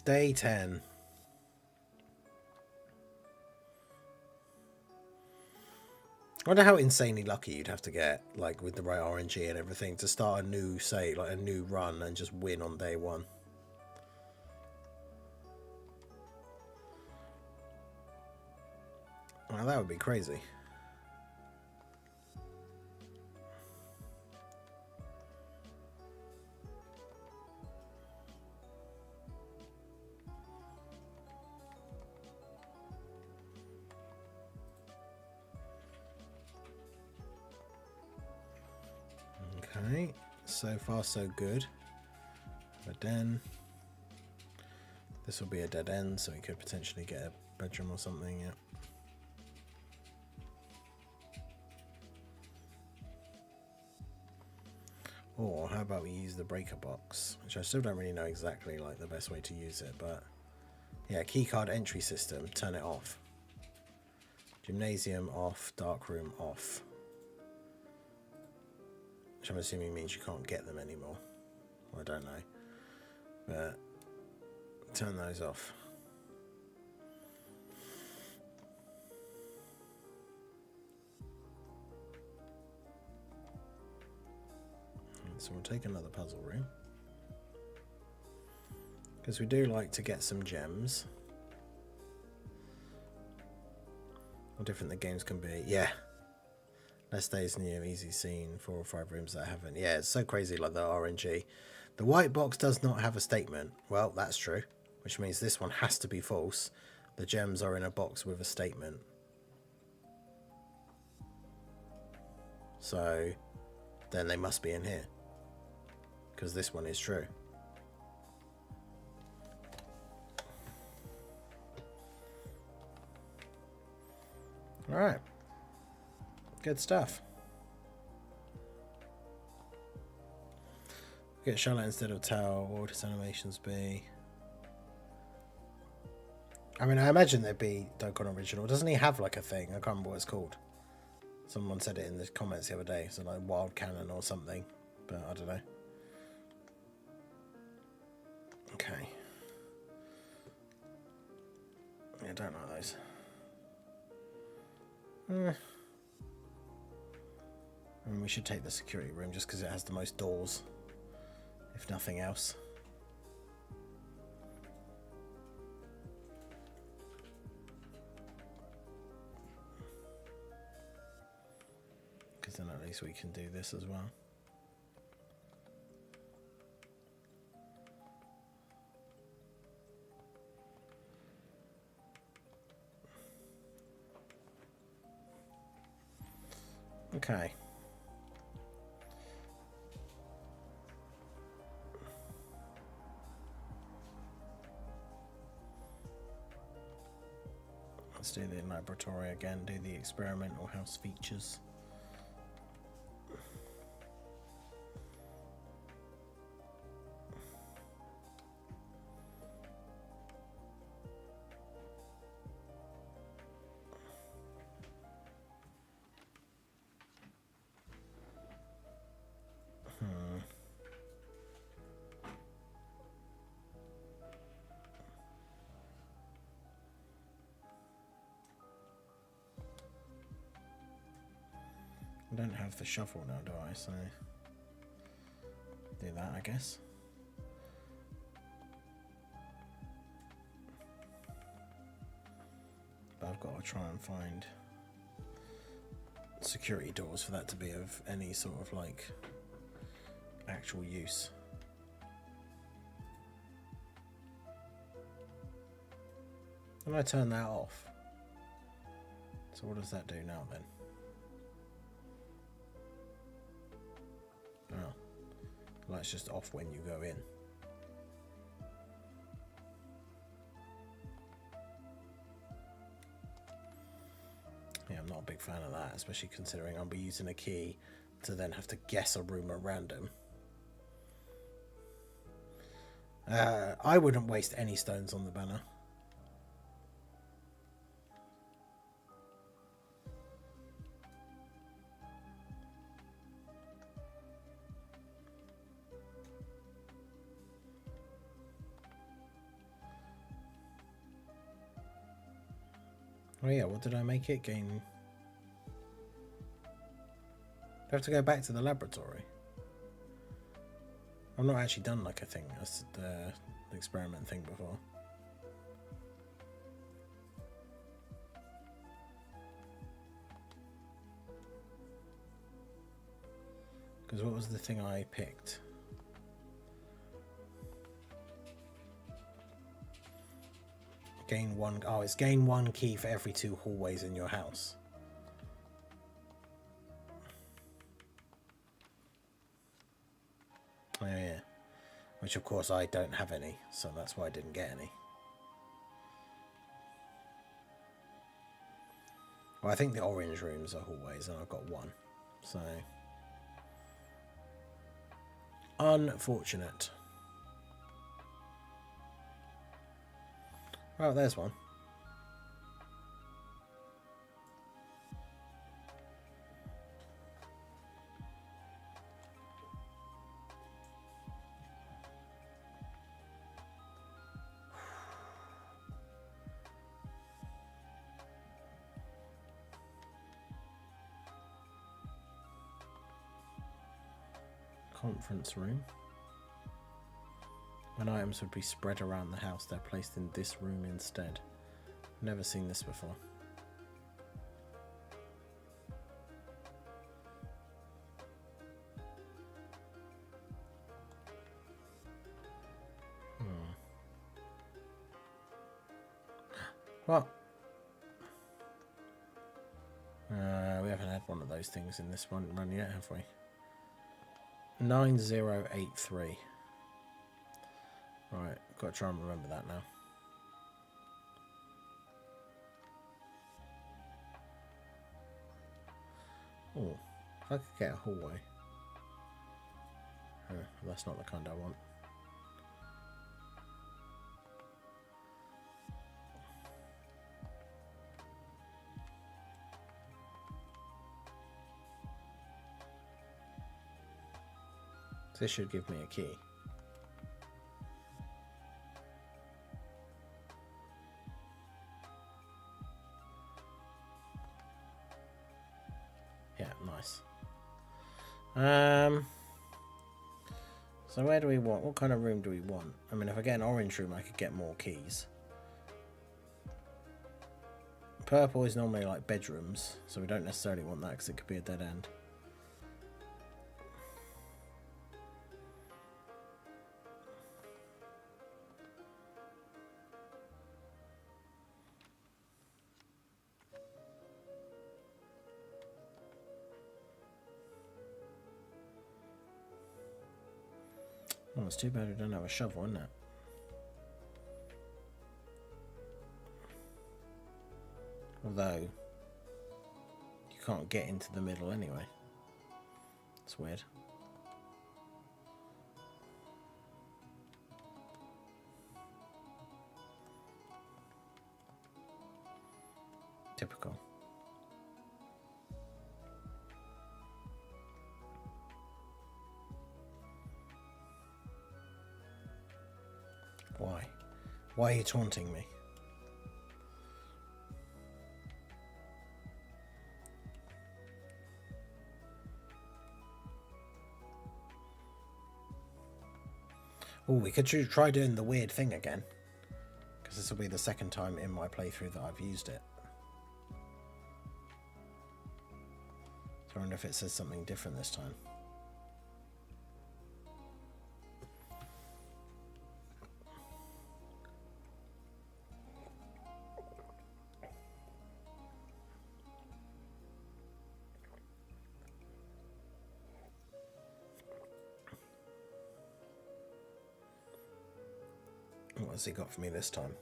Day 10. I wonder how insanely lucky you'd have to get, like with the right RNG and everything, to start a new, say, like a new run and just win on day 1. Well, that would be crazy. Okay, so far so good. A den. This will be a dead end, so we could potentially get a bedroom or something, yeah. Or how about we use the breaker box, which I still don't really know exactly like the best way to use it, but yeah, keycard entry system, turn it off. Gymnasium off, darkroom off. Which I'm assuming means you can't get them anymore. I don't know. But turn those off. So we'll take another puzzle room. Because we do like to get some gems. How different the games can be. Yeah. Less days near easy scene, 4 or 5 rooms that haven't. Yeah, it's so crazy like the RNG. The white box does not have a statement. Well, that's true, which means this one has to be false. The gems are in a box with a statement. So then they must be in here, because this one is true. All right. Good stuff. Get Charlotte instead of Tao. What would his animations be? I mean, I imagine there'd be Dokkan Original. Doesn't he have like a thing? I can't remember what it's called. Someone said it in the comments the other day. So like Wild Cannon or something. But I don't know. Okay. Yeah, I don't like those. I mean, we should take the security room just because it has the most doors, if nothing else. Because then at least we can do this as well. Okay. Let's do the laboratory again, do the experimental house features. I don't have the shuffle now, do I? So do that, I guess. But I've got to try and find security doors for that to be of any sort of like actual use. And I turn that off. So what does that do now then? Oh, light's just off when you go in. Yeah, I'm not a big fan of that, especially considering I'll be using a key to then have to guess a room at random. I wouldn't waste any stones on the banner. Oh yeah, what did I make it? Gain... I have to go back to the laboratory. I've not actually done like a thing, as the experiment thing before. Because what was the thing I picked? Gain one... Oh, it's gain one key for every 2 hallways in your house. Oh yeah. Which of course I don't have any, so that's why I didn't get any. Well, I think the orange rooms are hallways and I've got 1. So... unfortunate. Well, there's one. Conference room. When items would be spread around the house, they're placed in this room instead. Never seen this before. What? We haven't had one of those things in this one run yet, have we? 9083. Right, got to try and remember that now. Oh, if I could get a hallway. That's not the kind I want. This should give me a key. Yeah, nice. So where do we want? What kind of room do we want? I mean, if I get an orange room, I could get more keys. Purple is normally like bedrooms, so we don't necessarily want that because it could be a dead end. Oh, it's too bad we don't have a shovel, isn't it? Although, you can't get into the middle anyway. It's weird. Typical. Why? Why are you taunting me? Oh, we could try doing the weird thing again. Because this will be the second time in my playthrough that I've used it. So I wonder if it says something different this time. What has he got for me this time?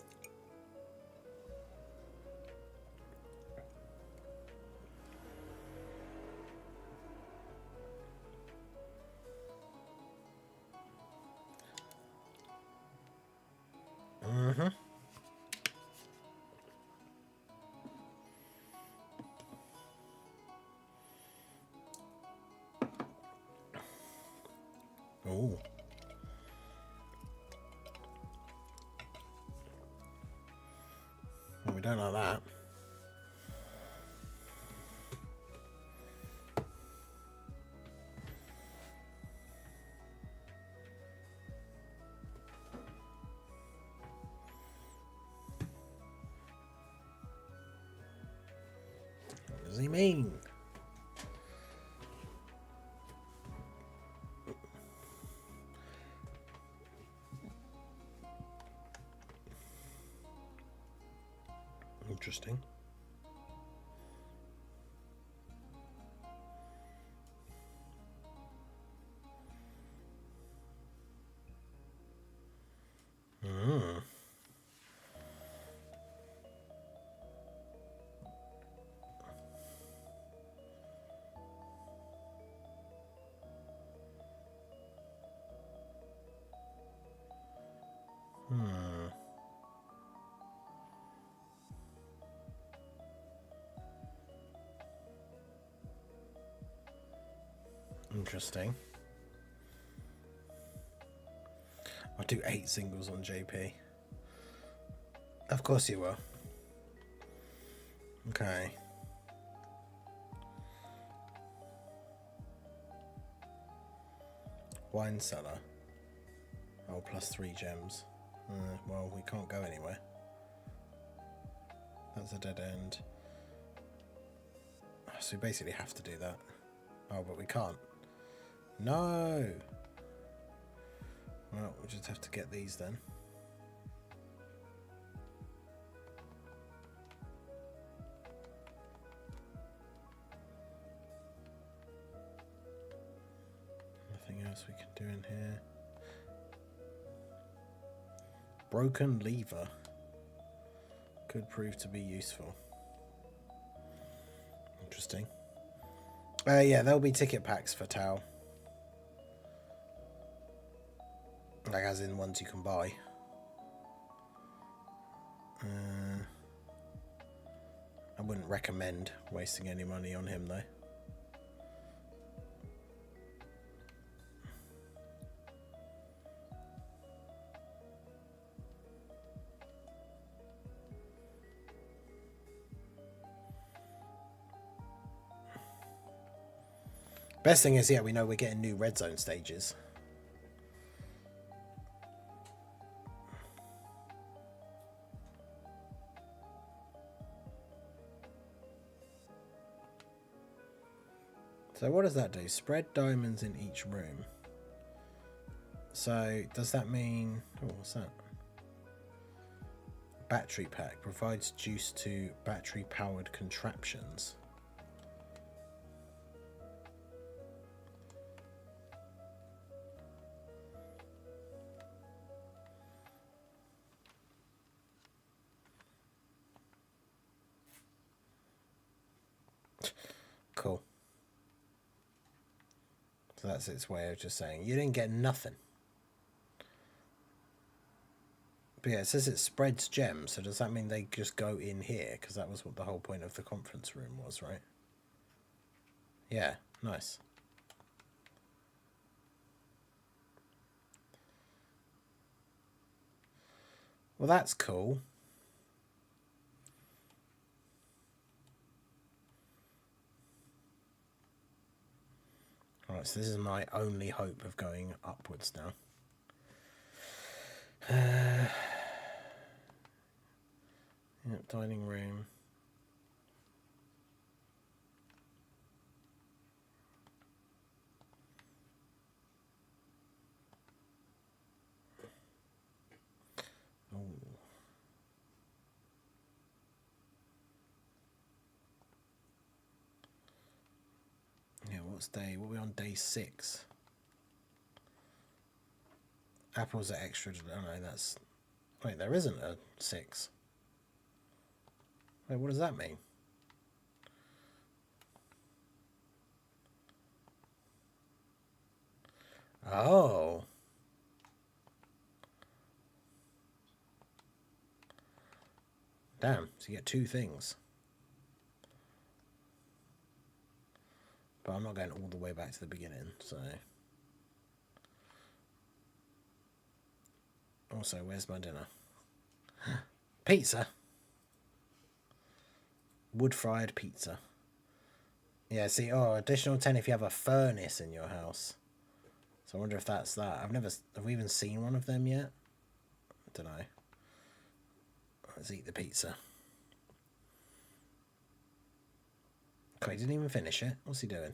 Oh. Well, we don't like that. What does he mean? Interesting. Interesting. I'll do 8 singles on JP. Of course you will. Okay. Wine cellar. Oh, plus 3 gems. Well, we can't go anywhere. That's a dead end. So we basically have to do that. Oh, but we can't. No! Well, we'll just have to get these then. else we can do in here? Broken lever. Could prove to be useful. Interesting. Yeah, there'll be ticket packs for Tau. Like, as in ones you can buy. I wouldn't recommend wasting any money on him, though. Best thing is, yeah, we know we're getting new red zone stages. So what does that do? Spread diamonds in each room. So does that mean... Oh, what's that? Battery pack. Provides juice to battery-powered contraptions. Cool. So that's its way of just saying, you didn't get nothing. But yeah, it says it spreads gems, so does that mean they just go in here? Because that was what the whole point of the conference room was, right? Yeah, nice. Well, that's cool. Alright, so this is my only hope of going upwards now. Yep, dining room. Oh. Yeah, what's day? What are we on day 6? Apples are extra. Oh no, that's... Wait, there isn't a 6. Wait, what does that mean? Oh. Damn, so you get 2 things. But I'm not going all the way back to the beginning, so... Also, where's my dinner? Pizza! Wood-fried pizza. Yeah, see, oh, additional 10 if you have a furnace in your house. So I wonder if that's that. Have we even seen one of them yet? I don't know. Let's eat the pizza. Okay, he didn't even finish it. What's he doing?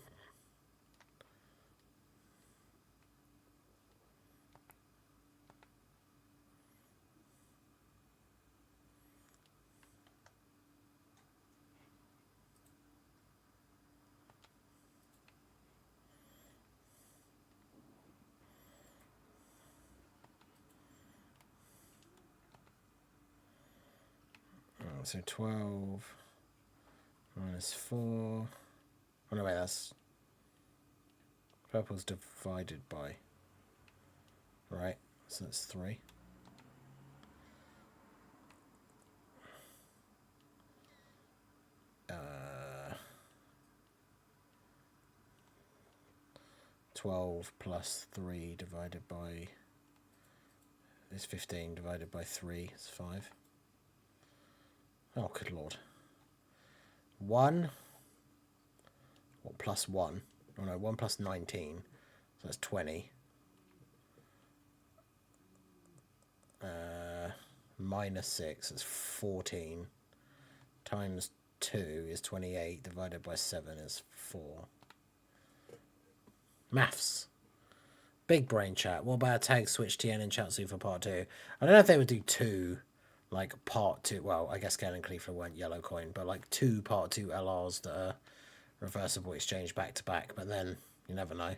Oh, so 12 minus 4. Oh no, wait, that's... Purple's divided by... Right, so that's 3. 12 plus 3 divided by... is 15 divided by 3 is 5. Oh, good lord. 1. What, plus 1? Oh no, 1 plus 19. So that's 20. Minus 6 is 14. Times 2 is 28. Divided by 7 is 4. Maths. Big brain chat. What about tag switch TN and Chatsu for part 2? I don't know if they would do 2, like part 2. Well, I guess Galen and Khalifa weren't yellow coin, but like 2 part 2 LRs that are reversible exchange back to back. But then you never know.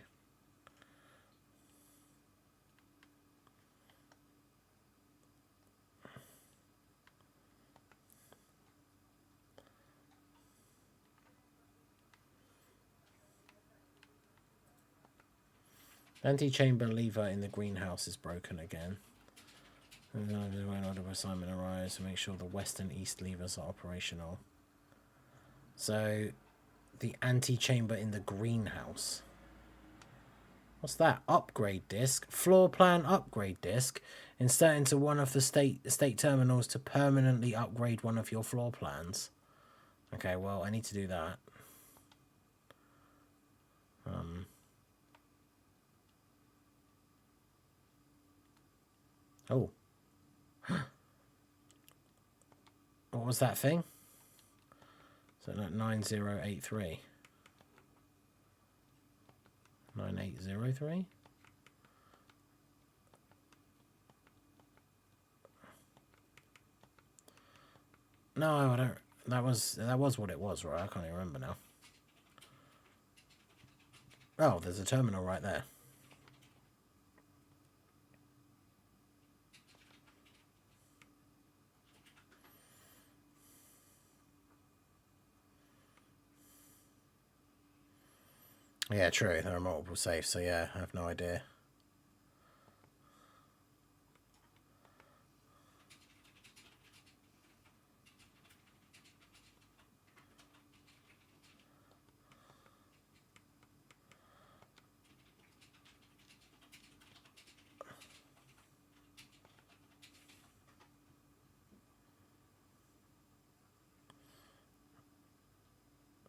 Antechamber lever in the greenhouse is broken again. When order of assignment arrives to make sure the west and east levers are operational. So, the antechamber in the greenhouse. What's that? Upgrade disk. Floor plan upgrade disk. Insert into one of the state terminals to permanently upgrade one of your floor plans. Okay, well, I need to do that. Oh. What was that thing? So, 9083. 9803? No, I don't. That was what it was, right? I can't even remember now. Oh, there's a terminal right there. Yeah, true. There are multiple safes, so yeah, I have no idea.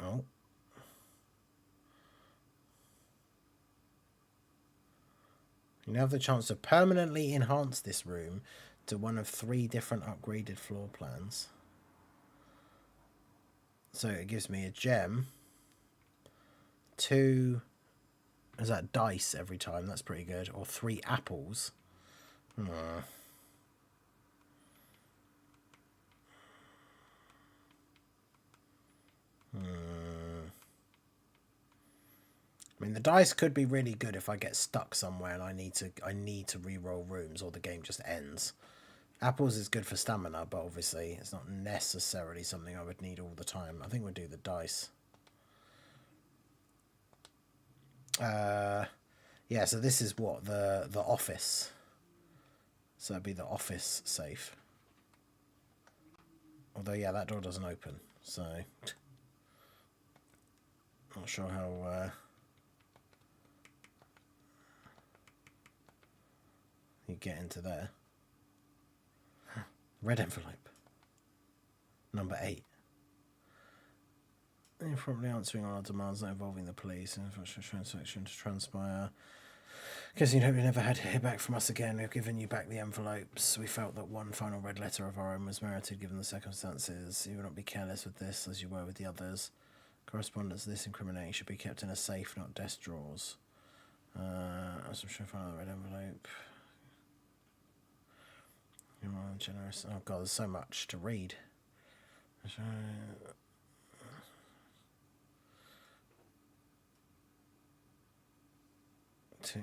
Oh. You now have the chance to permanently enhance this room to one of 3 different upgraded floor plans. So it gives me a gem, 2... Is that dice every time? That's pretty good. Or 3 apples. I mean, the dice could be really good if I get stuck somewhere and I need to re-roll rooms or the game just ends. Apples is good for stamina, but obviously it's not necessarily something I would need all the time. I think we'll do the dice. Yeah, so this is what the office. So it'd be the office safe. Although, yeah, that door doesn't open, so not sure how you get into there. Red envelope. Number 8. You're probably answering all our demands not involving the police and for transaction to transpire. Guess you hope you never had to hear back from us again. We've given you back the envelopes. We felt that one final red letter of our own was merited given the circumstances. You will not be careless with this as you were with the others. Correspondence to this incriminating should be kept in a safe, not desk drawers. I'm sure I found another red envelope. You're more generous. Oh god, there's so much to read.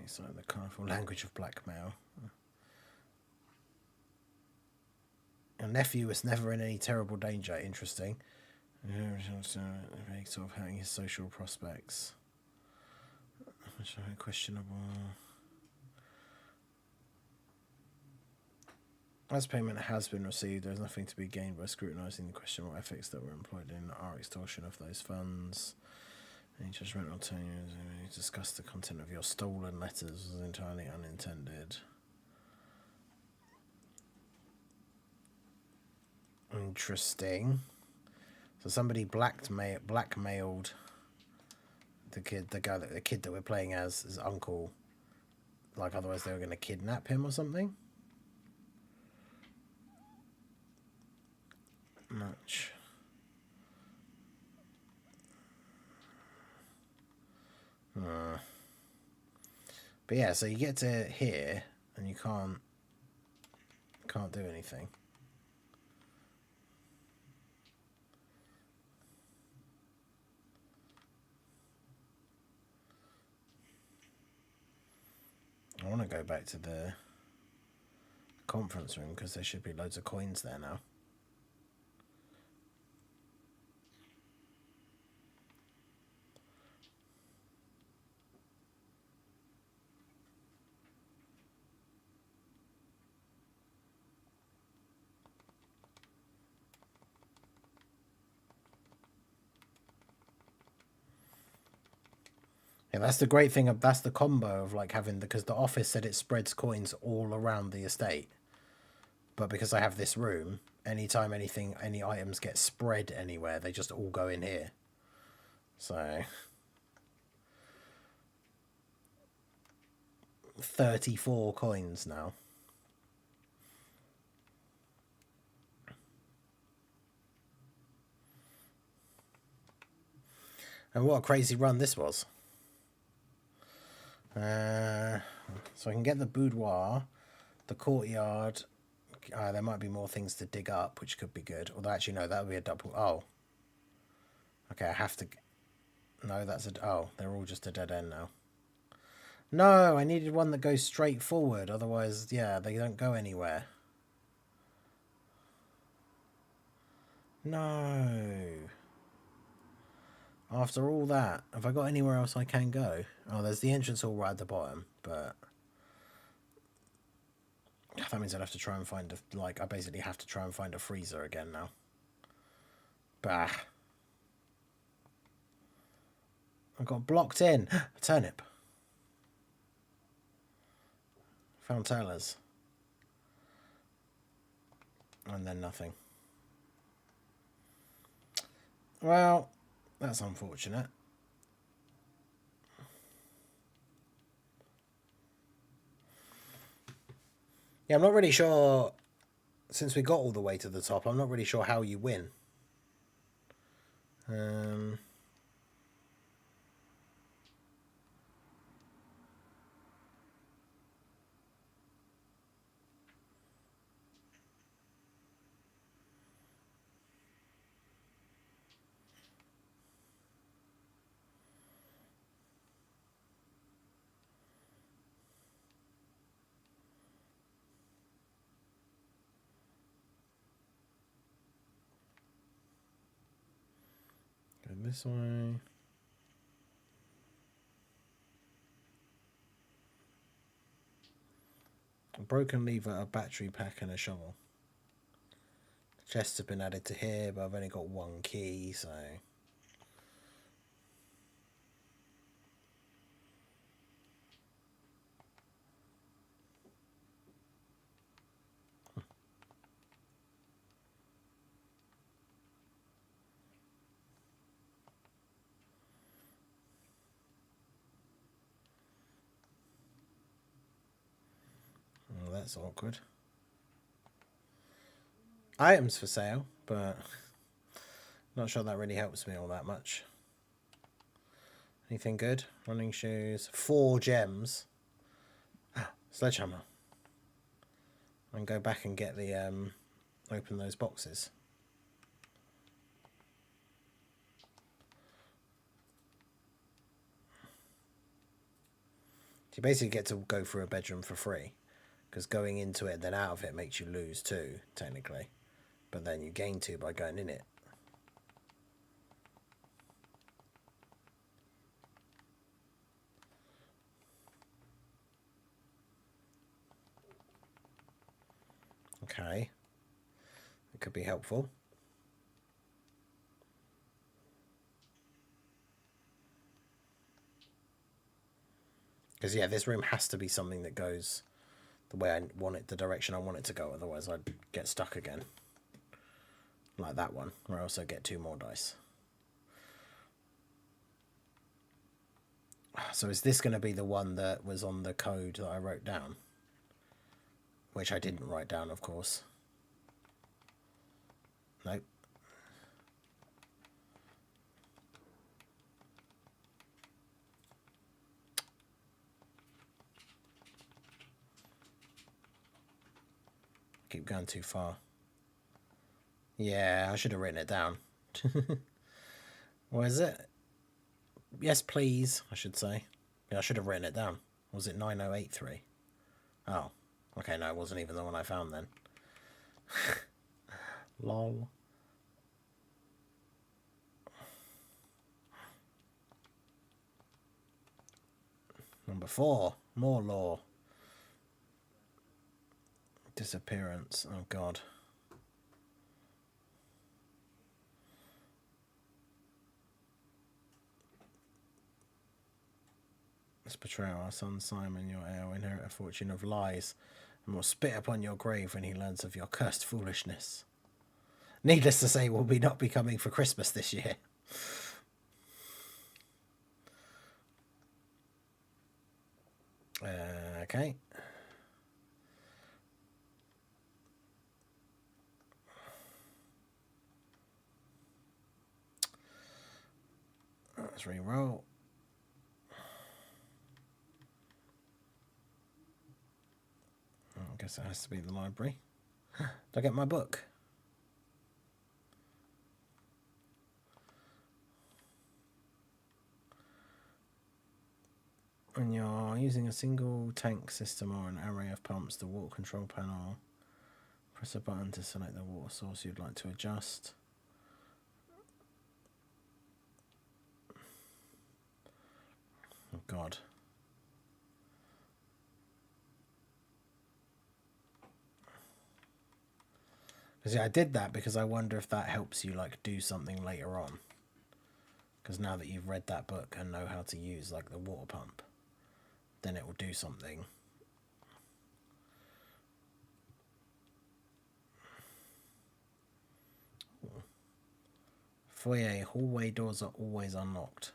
It's like the colourful language of blackmail. Your nephew was never in any terrible danger. Interesting. Sort of hurting his social prospects. Questionable. As payment has been received, there is nothing to be gained by scrutinising the questionable ethics that were employed in our extortion of those funds. Any judgmental tone you discuss the content of your stolen letters was entirely unintended. Interesting. So somebody blackmailed the kid that we're playing as his uncle. Like otherwise they were going to kidnap him or something. Much. But yeah, so you get to here and you can't do anything. I want to go back to the conference room because there should be loads of coins there now. Yeah, that's the great thing. That's the combo of like having because the office said it spreads coins all around the estate, but because I have this room, anytime any items get spread anywhere, they just all go in here. So 34 coins now. And what a crazy run this was. So I can get the boudoir, the courtyard. There might be more things to dig up, which could be good. Although, actually, no, that would be a double. Oh. Okay, I have to... No, that's a... Oh, they're all just a dead end now. No, I needed one that goes straight forward. Otherwise, yeah, they don't go anywhere. No. After all that, have I got anywhere else I can go? Oh, there's the entrance hall right at the bottom, but... That means I'd have to try and find a... Like, I basically have to try and find a freezer again now. Bah. I got blocked in. A turnip. Found tailors. And then nothing. Well, that's unfortunate. Yeah, I'm not really sure, since we got all the way to the top, I'm not really sure how you win. Go this way. A broken lever, a battery pack, and a shovel. Chests have been added to here, but I've only got one key, so... Oh, that's awkward. Items for sale, but not sure that really helps me all that much. Anything good? Running shoes. 4 gems. Sledgehammer. And go back and get the open those boxes. You basically get to go through a bedroom for free, because going into it and then out of it makes you lose 2, technically. But then you gain 2 by going in it. Okay. It could be helpful. Because, yeah, this room has to be something that goes the way I want it, the direction I want it to go. Otherwise, I'd get stuck again. Like that one, where I also get 2 more dice. So is this going to be the one that was on the code that I wrote down? Which I didn't write down, of course. Nope. Keep going too far. Yeah, I should have written it down. What is it? Yes, please, I should say. Yeah, I should have written it down. Was it 9083? Oh. Okay, no, it wasn't even the one I found then. Lol. Number 4. More law. Disappearance. Oh, God. This betrayal, our son Simon, your heir, will inherit a fortune of lies, and will spit upon your grave when he learns of your cursed foolishness. Needless to say, will not be coming for Christmas this year. Okay. Let's re-roll. I guess it has to be the library. Did I get my book? When you're using a single tank system or an array of pumps, the water control panel, press a button to select the water source you'd like to adjust. Oh God. Because yeah, I did that because I wonder if that helps you like do something later on. Because now that you've read that book and know how to use like the water pump, then it will do something. Foyer, hallway doors are always unlocked.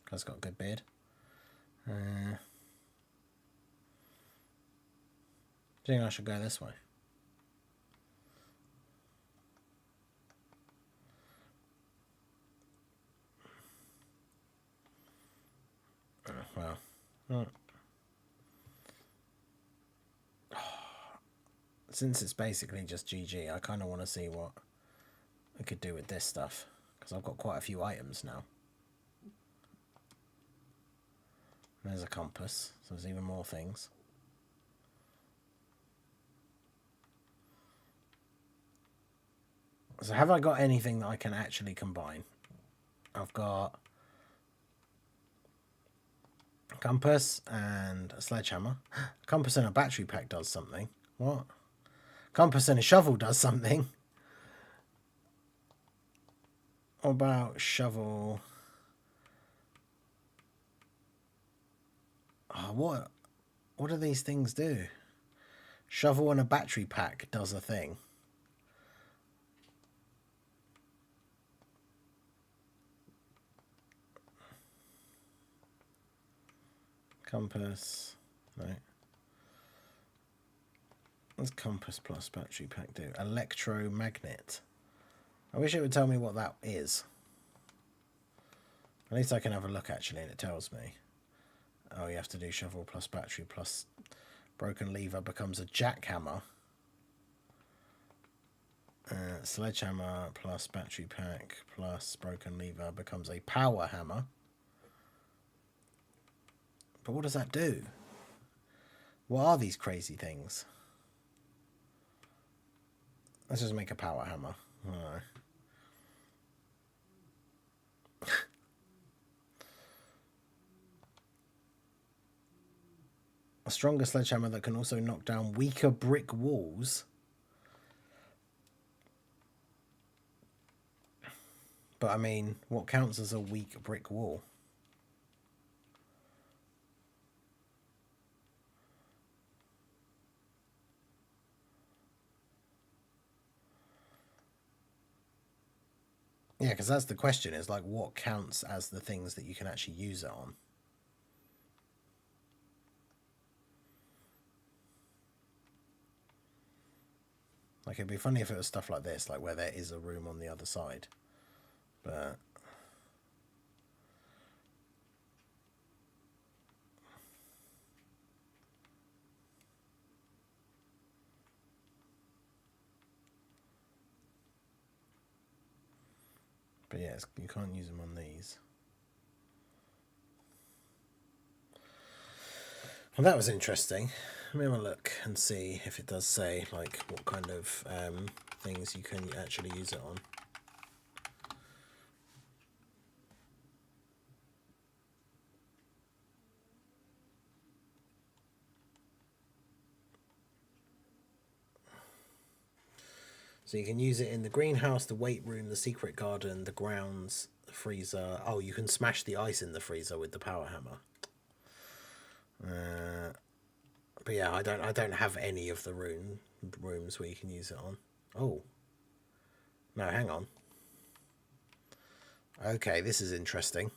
Guy's got a good beard. Do you think I should go this way? Well. Since it's basically just GG, I kind of want to see what I could do with this stuff. Because I've got quite a few items now. There's a compass, so there's even more things. So have I got anything that I can actually combine? I've got a compass and a sledgehammer. A compass and a battery pack does something. What? Compass and a shovel does something. What about shovel? Oh, what do these things do? Shovel and a battery pack does a thing. Compass. No. What's compass plus battery pack do? Electromagnet. I wish it would tell me what that is. At least I can have a look actually and it tells me. Oh, you have to do shovel plus battery plus broken lever becomes a jackhammer. Sledgehammer plus battery pack plus broken lever becomes a power hammer. But what does that do? What are these crazy things? Let's just make a power hammer. Oh. A stronger sledgehammer that can also knock down weaker brick walls. But I mean, what counts as a weak brick wall? Yeah, because that's the question, is like what counts as the things that you can actually use it on. Like it'd be funny if it was stuff like this, like where there is a room on the other side. But yeah, you can't use them on these. Well, that was interesting. Let me have a look and see if it does say like what kind of things you can actually use it on. So you can use it in the greenhouse, the weight room, the secret garden, the grounds, the freezer. Oh, you can smash the ice in the freezer with the power hammer. But yeah, I don't have any of the rooms where you can use it on. Oh. No, hang on. Okay, this is interesting.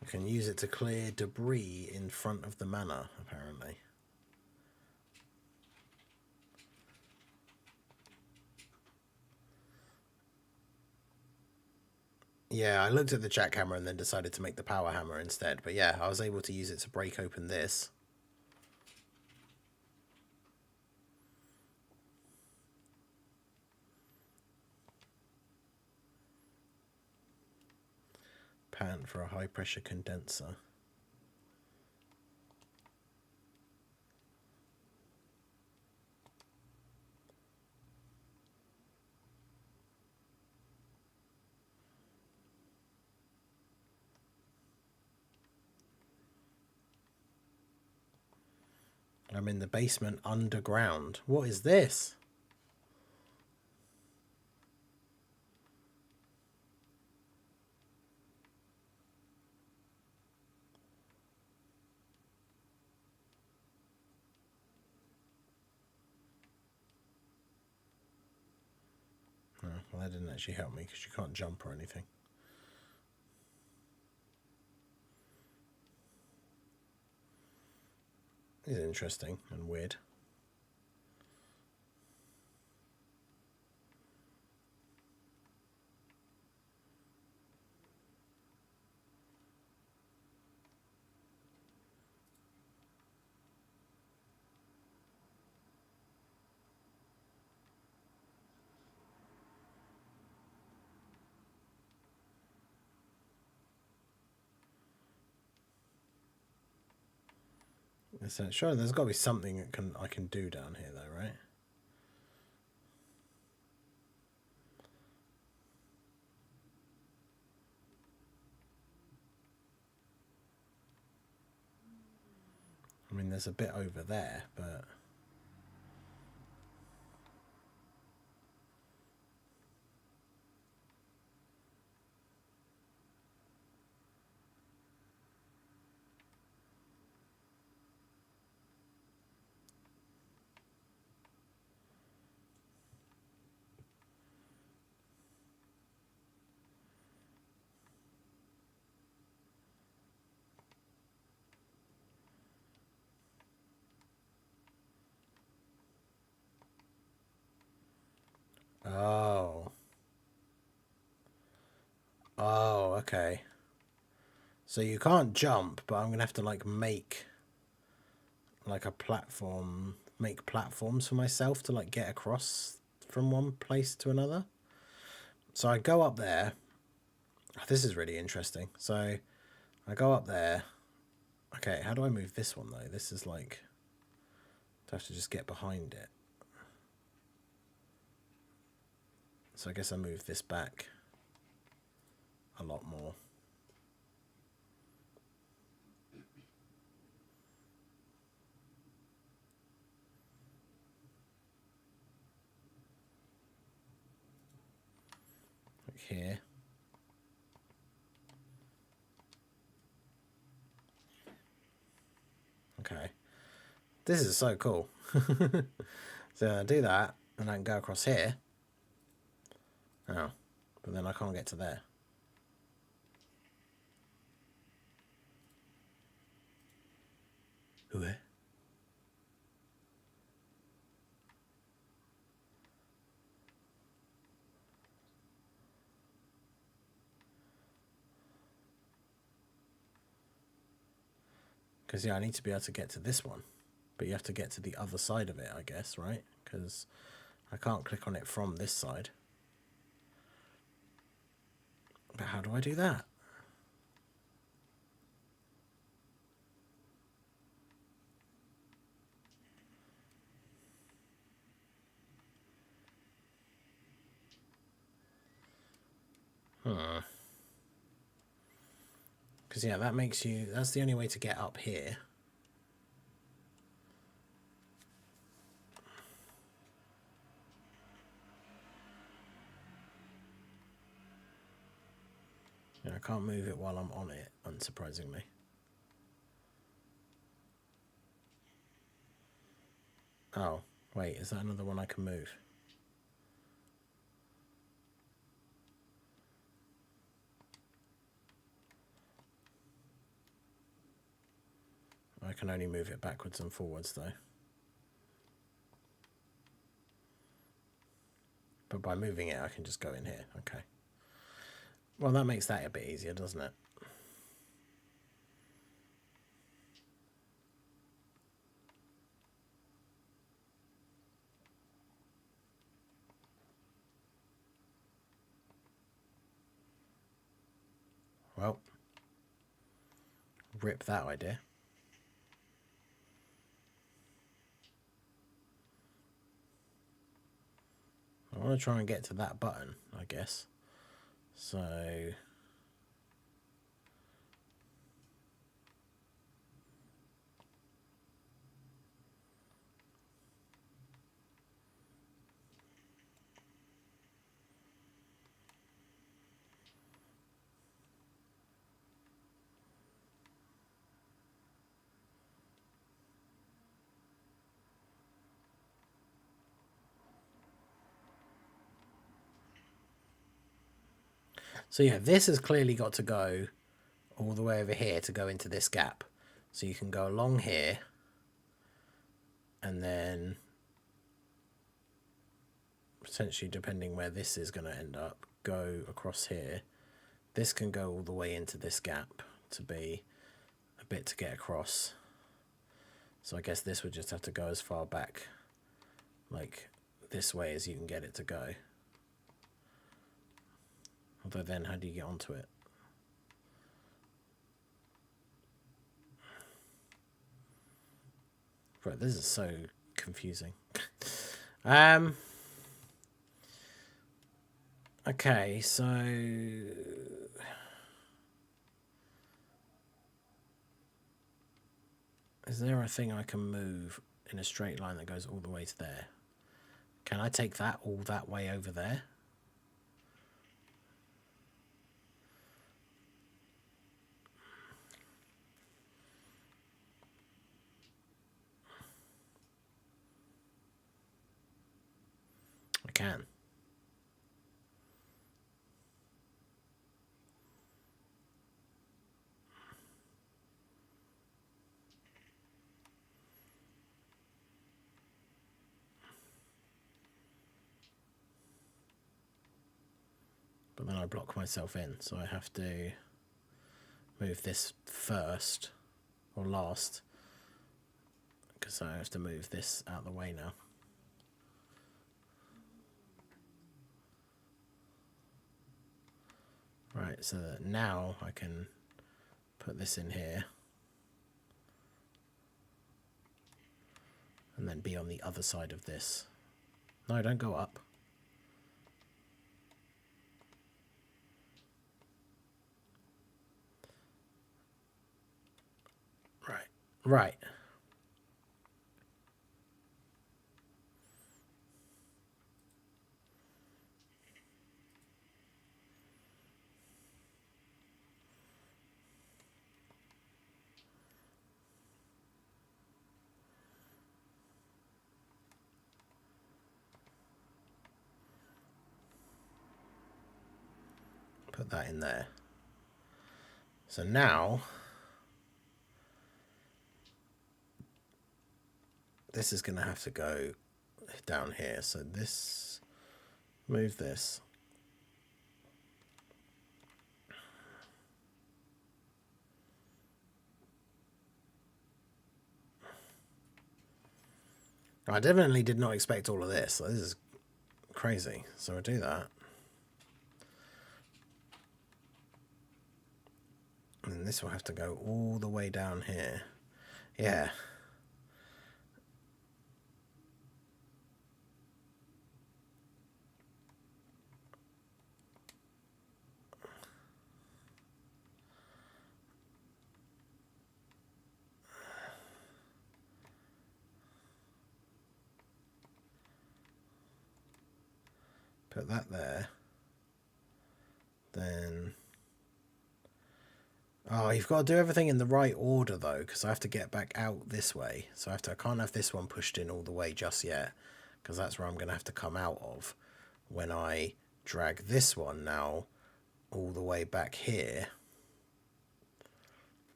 You can use it to clear debris in front of the manor, apparently. Yeah, I looked at the jackhammer and then decided to make the power hammer instead. But yeah, I was able to use it to break open this. Pan for a high pressure condenser. I'm in the basement underground. What is this? Oh, well, that didn't actually help me because you can't jump or anything. It's interesting and weird. So, sure, there's got to be something that I can do down here, though, right? I mean, there's a bit over there, but... Oh. Oh, okay. So you can't jump, but I'm going to have to, like, make, like, a platform... Make platforms for myself to, like, get across from one place to another. So I go up there. Oh, this is really interesting. So I go up there. Okay, how do I move this one, though? This is, like... I have to just get behind it. So I guess I move this back a lot more. Like here. Okay. This is so cool. So I do that, and I can go across here. Oh, but then I can't get to there. Where? Because, yeah, I need to be able to get to this one. But you have to get to the other side of it, I guess, right? Because I can't click on it from this side. But how do I do that? Because, yeah, that makes you... That's the only way to get up here. Yeah, I can't move it while I'm on it, unsurprisingly. Oh, wait, is that another one I can move? I can only move it backwards and forwards, though. But by moving it, I can just go in here. Okay. Well, that makes that a bit easier, doesn't it? Well, rip that idea. I want to try and get to that button, I guess. So... So yeah, this has clearly got to go all the way over here to go into this gap. So you can go along here and then potentially, depending where this is going to end up, go across here. This can go all the way into this gap to be a bit to get across. So I guess this would just have to go as far back like this way as you can get it to go. Although then, how do you get onto it? Right, this is so confusing. Okay, so... Is there a thing I can move in a straight line that goes all the way to there? Can I take that all that way over there? I can. But then I block myself in, so I have to move this first, or last, because I have to move this out of the way now. Right, so that now I can put this in here. And then be on the other side of this. No, don't go up. Right, right. Put that in there. So now this is going to have to go down here. So this, move this. I definitely did not expect all of this. This is crazy. So I do that. And this will have to go all the way down here. Yeah. Put that there. Then... Oh, you've got to do everything in the right order, though, because I have to get back out this way. So I can't have this one pushed in all the way just yet, because that's where I'm going to have to come out of when I drag this one now all the way back here.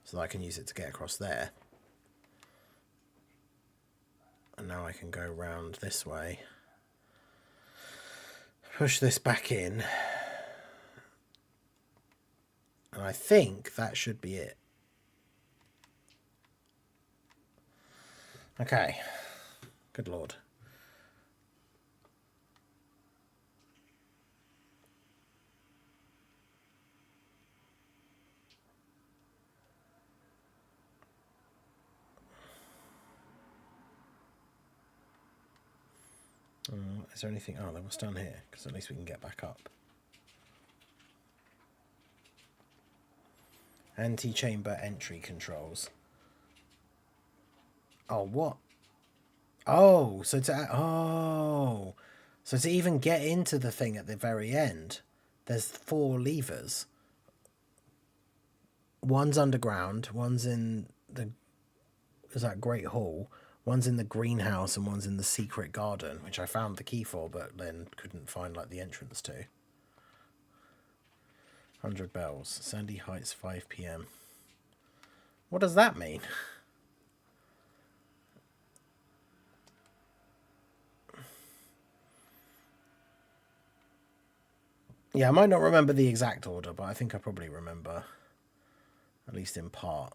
So that I can use it to get across there. And now I can go round this way. Push this back in. And I think that should be it. Okay. Good lord. Is there anything? Oh, there was down here, because at least we can get back up. Anti-chamber entry controls. Oh, what? Oh, so to even get into the thing at the very end, there's 4 levers. One's underground, one's in the... Is that Great Hall? One's in the greenhouse and one's in the secret garden, which I found the key for, but then couldn't find like the entrance to. 100 bells. Sandy Heights, 5 p.m. What does that mean? Yeah, I might not remember the exact order, but I think I probably remember, at least in part.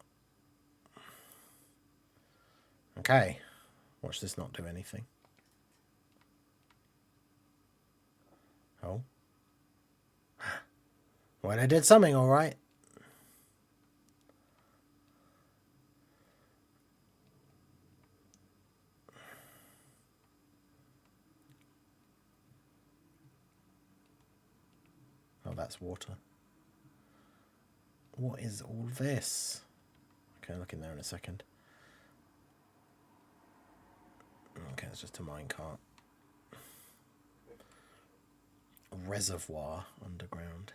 Okay. Watch this not do anything. Oh. Well, I did something all right. Oh, that's water. What is all this? Okay, I'll look in there in a second. Okay, it's just a minecart. Reservoir underground.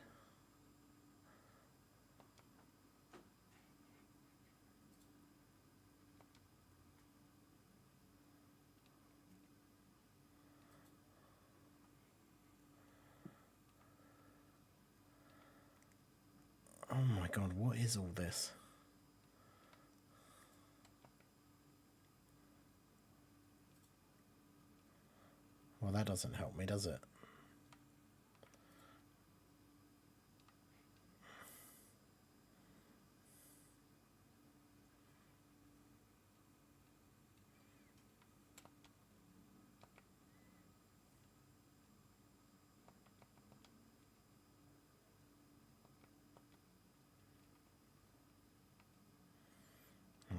Oh my god, what is all this? Well, that doesn't help me, does it?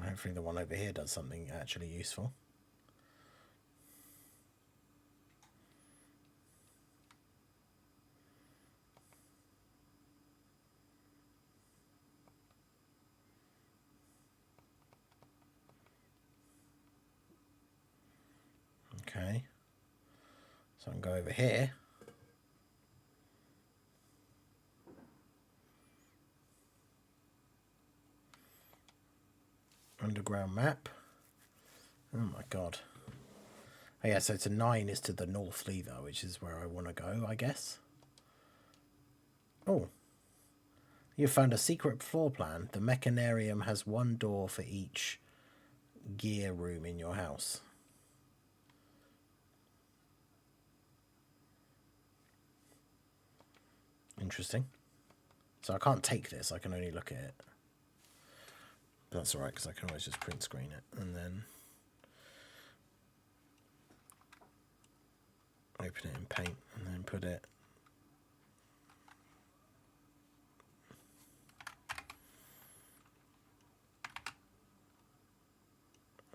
Hopefully the one over here does something actually useful. Okay. So I can go over here. Underground map. Oh my god. Oh yeah, so to 9 is to the north lever, which is where I want to go, I guess. Oh. You found a secret floor plan. The mechanarium has 1 door for each gear room in your house. Interesting. So I can't take this, I can only look at it. That's alright, because I can always just print screen it and then open it in Paint and then put it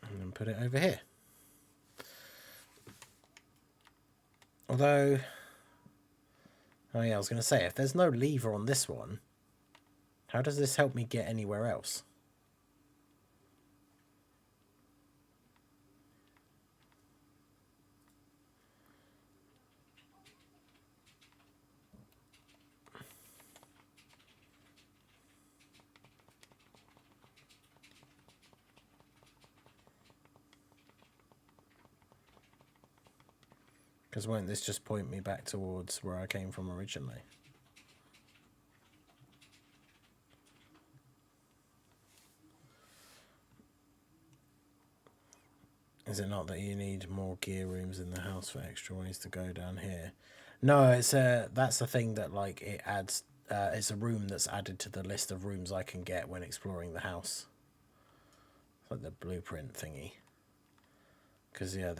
and then put it over here. Although, oh yeah, I was going to say, if there's no lever on this one, how does this help me get anywhere else? Because won't this just point me back towards where I came from originally? Is it not that you need more gear rooms in the house for extra ways to go down here? No, it's that's the thing that like it adds. It's a room that's added to the list of rooms I can get when exploring the house. It's like the blueprint thingy. Because yeah,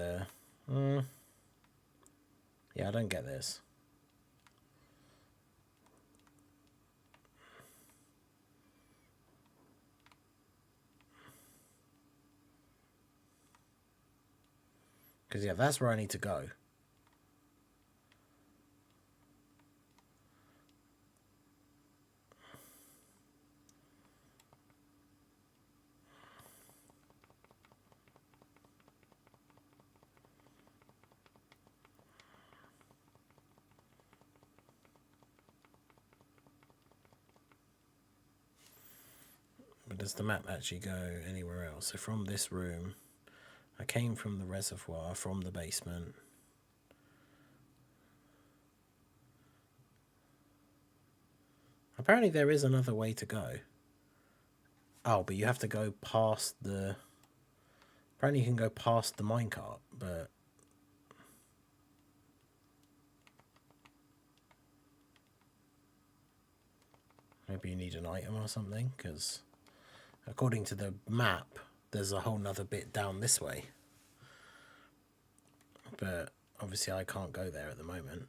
yeah, I don't get this. Because yeah, that's where I need to go. But does the map actually go anywhere else? So from this room, I came from the reservoir, from the basement. Apparently there is another way to go. Oh, but you have to go past the... Apparently you can go past the minecart, but... Maybe you need an item or something, because according to the map, there's a whole nother bit down this way. But obviously I can't go there at the moment.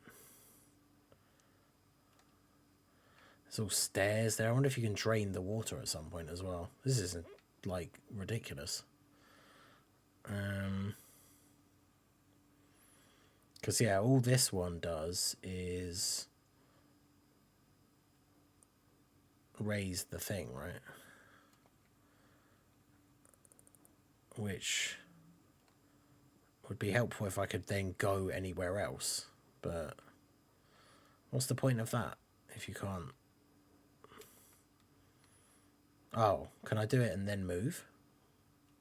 There's all stairs there. I wonder if you can drain the water at some point as well. This is like ridiculous. Because yeah, all this one does is raise the thing, right? Which would be helpful if I could then go anywhere else. But what's the point of that if you can't? Oh, can I do it and then move?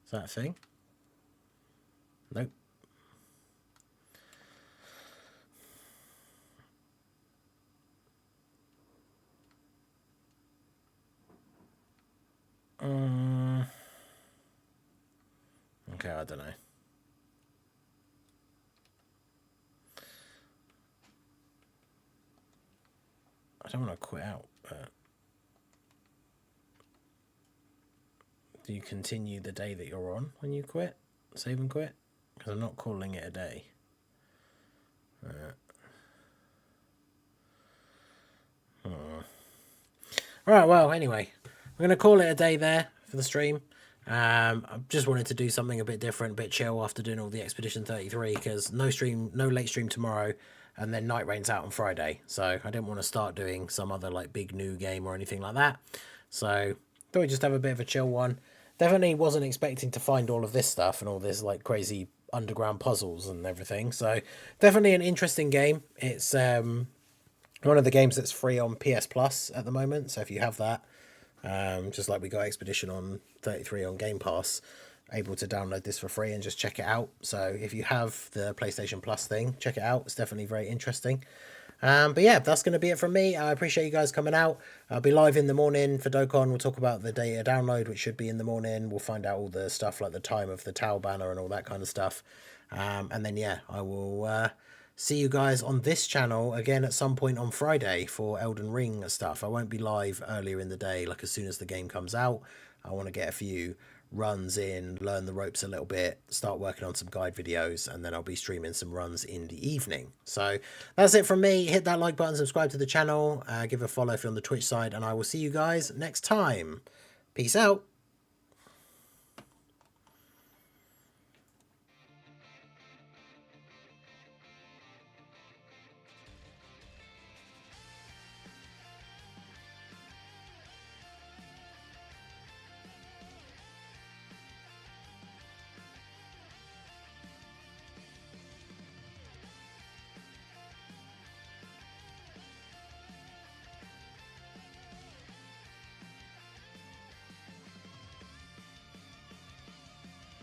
Is that a thing? Nope. Okay, I don't know. I don't want to quit out, but do you continue the day that you're on when you quit? Save and quit? Because I'm not calling it a day. Alright, well, anyway, I'm going to call it a day there for the stream. I just wanted to do something a bit different, a bit chill after doing all the Expedition 33, because no late stream tomorrow, and then Night Rain's out on Friday. So I didn't want to start doing some other like big new game or anything like that. So thought we'd just have a bit of a chill one. Definitely wasn't expecting to find all of this stuff and all this like crazy underground puzzles and everything. So definitely an interesting game. It's one of the games that's free on PS Plus at the moment. So if you have that, just like we got Expedition on 33 on Game Pass, able to download this for free and just check it out. So if you have the PlayStation Plus thing, check it out. It's definitely very interesting. But yeah, that's going to be it from me. I appreciate you guys coming out. I'll be live in the morning for Dokkan. We'll talk about the data download, which should be in the morning. We'll find out all the stuff like the time of the Tau banner and all that kind of stuff. And then, yeah, I will see you guys on this channel again at some point on Friday for Elden Ring stuff. I won't be live earlier in the day, like as soon as the game comes out. I want to get a few runs in, learn the ropes a little bit, start working on some guide videos, and then I'll be streaming some runs in the evening. So that's it from me. Hit that like button, subscribe to the channel, give a follow if you're on the Twitch side, and I will see you guys next time. Peace out.